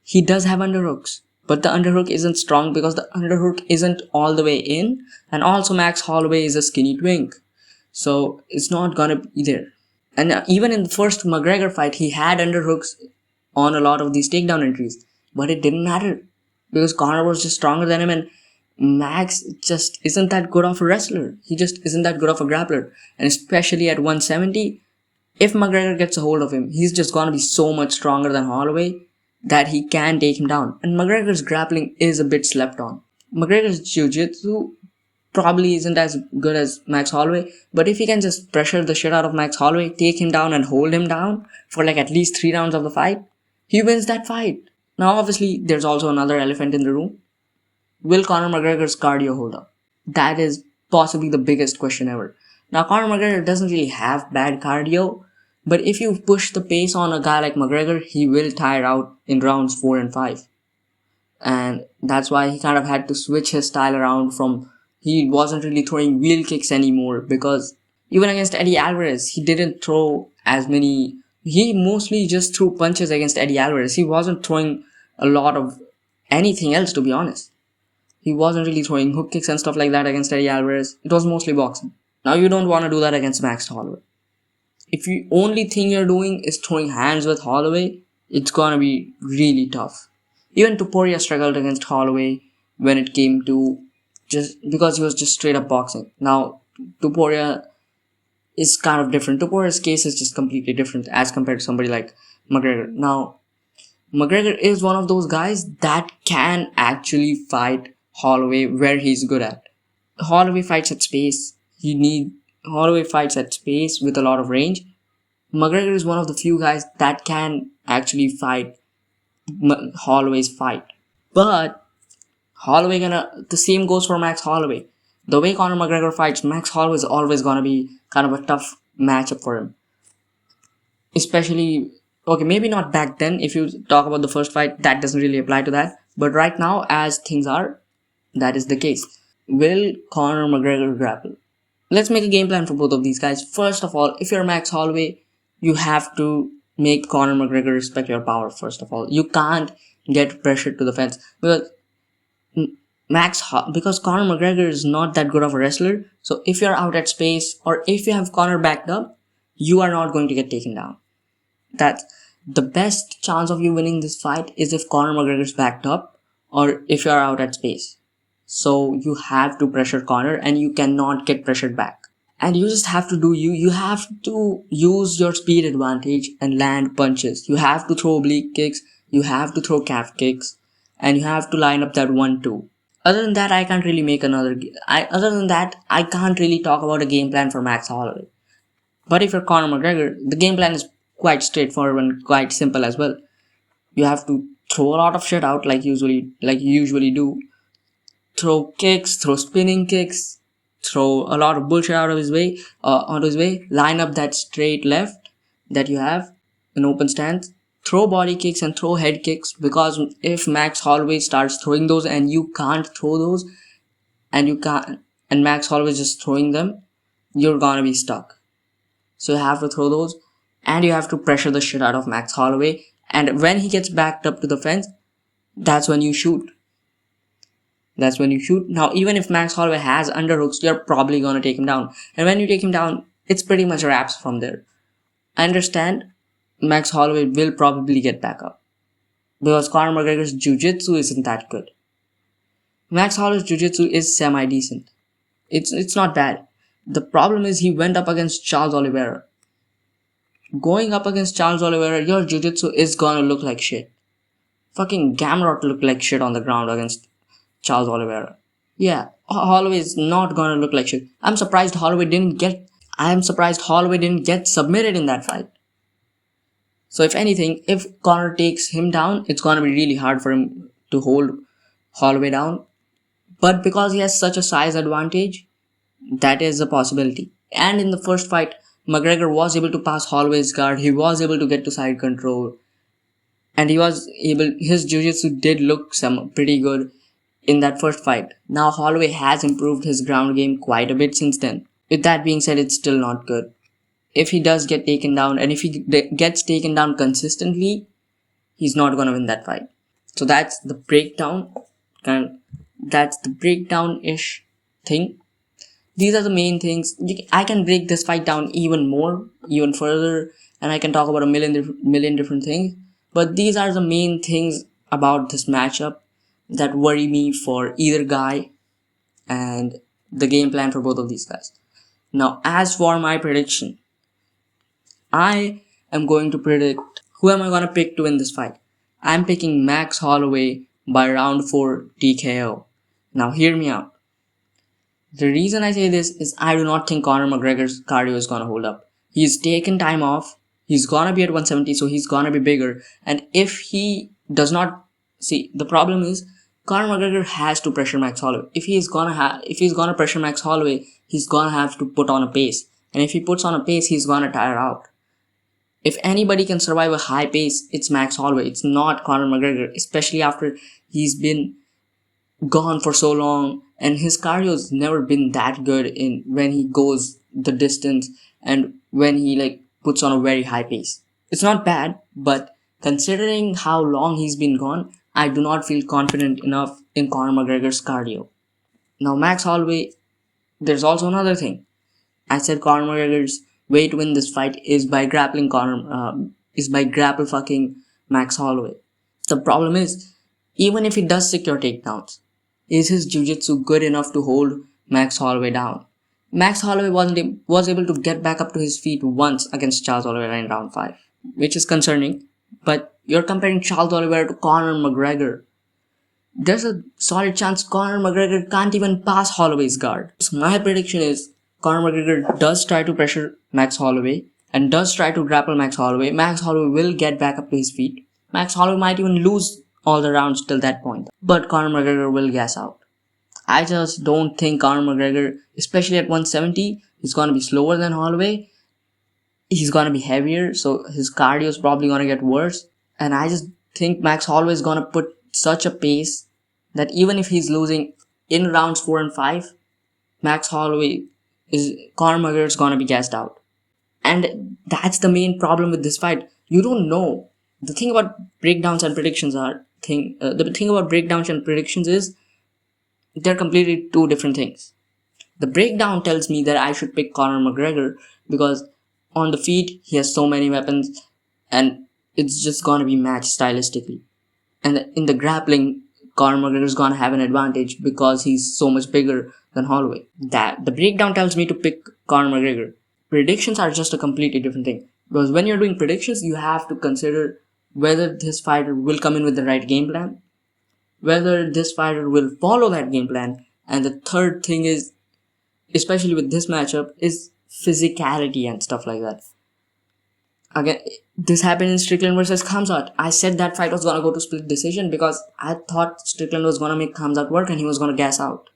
he does have underhooks. But the underhook isn't strong because the underhook isn't all the way in, and also Max Holloway is a skinny twink. So it's not gonna be there. And even in the first McGregor fight, he had underhooks on a lot of these takedown entries. But it didn't matter, because Conor was just stronger than him, and Max just isn't that good of a wrestler. He just isn't that good of a grappler. And especially at 170, if McGregor gets a hold of him, he's just gonna be so much stronger than Holloway that he can take him down. And McGregor's grappling is a bit slept on. McGregor's jiu-jitsu probably isn't as good as Max Holloway, but if he can just pressure the shit out of Max Holloway, take him down and hold him down for like at least 3 rounds of the fight, he wins that fight. Now obviously there's also another elephant in the room. Will Conor McGregor's cardio hold up? That is possibly the biggest question ever. Now Conor McGregor doesn't really have bad cardio, but if you push the pace on a guy like McGregor, he will tire out in rounds 4 and 5. And that's why he kind of had to switch his style around from, he wasn't really throwing wheel kicks anymore, because even against Eddie Alvarez, he didn't throw as many, he mostly just threw punches against Eddie Alvarez. He wasn't throwing a lot of anything else, to be honest. He wasn't really throwing hook kicks and stuff like that against Eddie Alvarez. It was mostly boxing. Now you don't want to do that against Max Holloway. If the only thing you're doing is throwing hands with Holloway, it's gonna be really tough. Even Topuria struggled against Holloway when it came to, just because he was just straight up boxing. Now Topuria is kind of different. Topuria's case is just completely different as compared to somebody like McGregor. Now McGregor is one of those guys that can actually fight Holloway where he's good at. Holloway fights at space. Holloway fights at space with a lot of range. McGregor is one of the few guys that can actually fight Holloway's fight. But the same goes for Max Holloway. The way Conor McGregor fights, Max Holloway is always gonna be kind of a tough matchup for him. Especially, okay, maybe not back then. If you talk about the first fight, that doesn't really apply to that. But right now, as things are, that is the case. Will Conor McGregor grapple? Let's make a game plan for both of these guys. First of all, if you're Max Holloway, you have to make Conor McGregor respect your power, first of all. You can't get pressured to the fence, because Conor McGregor is not that good of a wrestler. So if you're out at space, or if you have Conor backed up, you are not going to get taken down. That's the best chance of you winning this fight, is if Conor McGregor's backed up or if you're out at space. So you have to pressure Conor and you cannot get pressured back. And you just have to do you have to use your speed advantage and land punches. You have to throw oblique kicks, you have to throw calf kicks, and you have to line up that 1-2. Other than that, I can't really make I can't really talk about a game plan for Max Holloway. But if you're Conor McGregor, the game plan is quite straightforward and quite simple as well. You have to throw a lot of shit out like you usually do. Throw kicks, throw spinning kicks, throw a lot of bullshit out of his way, onto his way. Line up that straight left that you have in open stance. Throw body kicks and throw head kicks, because if Max Holloway starts throwing those and you can't throw those, and Max Holloway is just throwing them, you're gonna be stuck. So you have to throw those, and you have to pressure the shit out of Max Holloway. And when he gets backed up to the fence, that's when you shoot. Now, even if Max Holloway has underhooks, you're probably gonna take him down. And when you take him down, it's pretty much wraps from there. I understand Max Holloway will probably get back up, because Conor McGregor's jiu-jitsu isn't that good. Max Holloway's jiu-jitsu is semi-decent. It's not bad. The problem is he went up against Charles Oliveira. Going up against Charles Oliveira, your jiu-jitsu is gonna look like shit. Fucking Garbrandt looked like shit on the ground against Charles Oliveira. Yeah, Holloway is not gonna look like shit. I'm surprised Holloway didn't get submitted in that fight. So if anything, if Conor takes him down, it's gonna be really hard for him to hold Holloway down. But because he has such a size advantage, that is a possibility. And in the first fight, McGregor was able to pass Holloway's guard. He was able to get to side control. And his jiu-jitsu did look pretty good in that first fight. Now Holloway has improved his ground game quite a bit since then. With that being said, it's still not good. If he does get taken down, and if he gets taken down consistently, he's not gonna win that fight. So that's the breakdown. That's the breakdown-ish thing. These are the main things. I can break this fight down even further, and I can talk about a million different things. But these are the main things about this matchup that worry me for either guy, and the game plan for both of these guys. Now, as for my prediction, I am going to predict, who am I going to pick to win this fight? I'm picking Max Holloway by round 4 TKO. Now hear me out. The reason I say this is I do not think Conor McGregor's cardio is going to hold up. He's taken time off. He's going to be at 170, so he's going to be bigger. And if he does not... See, the problem is Conor McGregor has to pressure Max Holloway. If he's going to pressure Max Holloway, he's going to have to put on a pace. And if he puts on a pace, he's going to tire out. If anybody can survive a high pace, it's Max Holloway. It's not Conor McGregor, especially after he's been gone for so long, and his cardio's never been that good when he goes the distance and when he puts on a very high pace. It's not bad, but considering how long he's been gone, I do not feel confident enough in Conor McGregor's cardio. Now Max Holloway, there's also another thing. I said Conor McGregor's way to win this fight is by grapple fucking Max Holloway. The problem is, even if he does secure takedowns, is his jiu-jitsu good enough to hold Max Holloway down? Max Holloway was able to get back up to his feet once against Charles Oliveira in round 5, which is concerning. But you're comparing Charles Oliveira to Conor McGregor. There's a solid chance Conor McGregor can't even pass Holloway's guard. So my prediction is Conor McGregor does try to pressure Max Holloway and does try to grapple Max Holloway. Max Holloway will get back up to his feet. Max Holloway might even lose all the rounds till that point, but Conor McGregor will gas out. I just don't think Conor McGregor, especially at 170, is going to be slower than Holloway. He's going to be heavier, so his cardio is probably going to get worse. And I just think Max Holloway is going to put such a pace that even if he's losing in rounds 4 and 5, Conor McGregor is going to be gassed out. And that's the main problem with this fight. You don't know. The thing about breakdowns and predictions is they're completely two different things. The breakdown tells me that I should pick Conor McGregor because on the feet he has so many weapons and it's just gonna be matched stylistically. And in the grappling, Conor McGregor is gonna have an advantage because he's so much bigger than Holloway. That the breakdown tells me to pick Conor McGregor. Predictions are just a completely different thing, because when you're doing predictions, you have to consider whether this fighter will come in with the right game plan, whether this fighter will follow that game plan, and the third thing is, especially with this matchup, is physicality and stuff like that. Again, this happened in Strickland versus Khamzat. I said that fight was gonna go to split decision because I thought Strickland was gonna make Khamzat work and he was gonna gas out.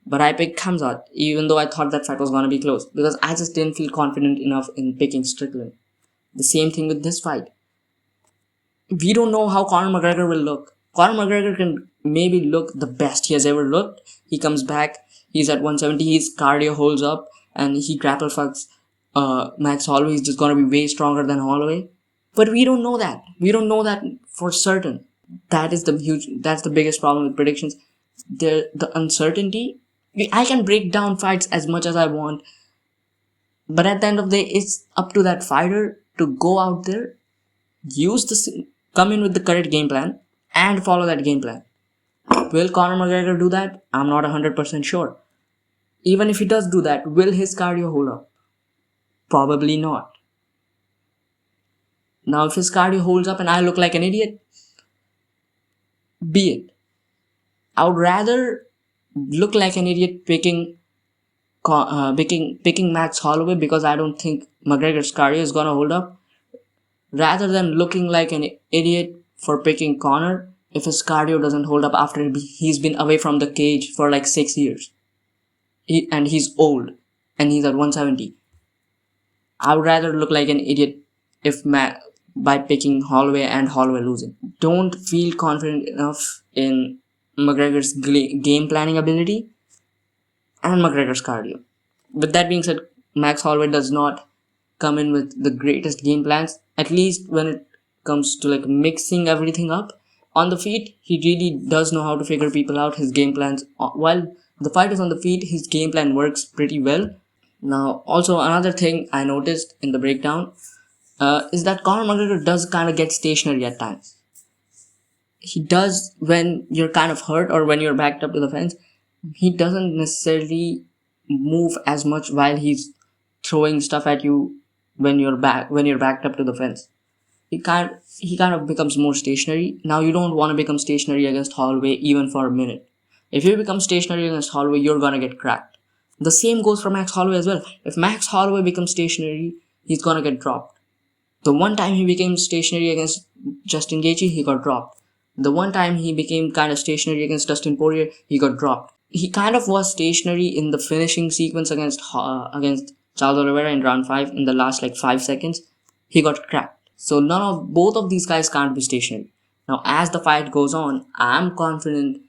But I picked Khamzat, even though I thought that fight was gonna be close, because I just didn't feel confident enough in picking Strickland. The same thing with this fight. We don't know how Conor McGregor will look. Conor McGregor can maybe look the best he has ever looked. He comes back, he's at 170, his cardio holds up, and he grapple fucks Max Holloway is just gonna be way stronger than Holloway. But we don't know that. We don't know that for certain. That's the biggest problem with predictions. The uncertainty. I can break down fights as much as I want, but at the end of the day, it's up to that fighter to go out there, come in with the correct game plan, and follow that game plan. Will Conor McGregor do that? I'm not 100% sure. Even if he does do that, will his cardio hold up? Probably not. Now, if his cardio holds up and I look like an idiot, be it. I would rather look like an idiot picking Max Holloway because I don't think McGregor's cardio is gonna hold up, rather than looking like an idiot for picking Conor if his cardio doesn't hold up after he's been away from the cage for like 6 years. And he's old and he's at 170. I would rather look like an idiot by picking Holloway and Holloway losing. Don't feel confident enough in McGregor's game planning ability and McGregor's cardio. With that being said, Max Holloway does not come in with the greatest game plans, at least when it comes to like mixing everything up. On the feet, he really does know how to figure people out. His game plans, while the fight is on the feet, his game plan works pretty well. Now, also another thing I noticed in the breakdown is that Conor McGregor does kind of get stationary at times. He does when you're kind of hurt or when you're backed up to the fence. He doesn't necessarily move as much while he's throwing stuff at you when you're backed up to the fence. He kind of becomes more stationary. Now, you don't want to become stationary against Holloway even for a minute. If you become stationary against Holloway, you're gonna get cracked. The same goes for Max Holloway as well. If Max Holloway becomes stationary, he's gonna get dropped. The one time he became stationary against Justin Gaethje, he got dropped. The one time he became kind of stationary against Dustin Poirier, he got dropped. He kind of was stationary in the finishing sequence against Charles Oliveira in round 5 in the last like 5 seconds. He got cracked. So both of these guys can't be stationary. Now, as the fight goes on, I'm confident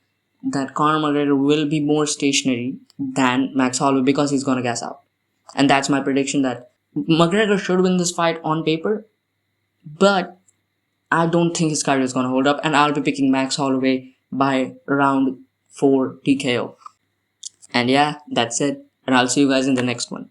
that Conor McGregor will be more stationary than Max Holloway because he's gonna gas out. And that's my prediction, that McGregor should win this fight on paper, but I don't think his cardio is gonna hold up, and I'll be picking Max Holloway by round 4 TKO. And yeah, that's it. And I'll see you guys in the next one.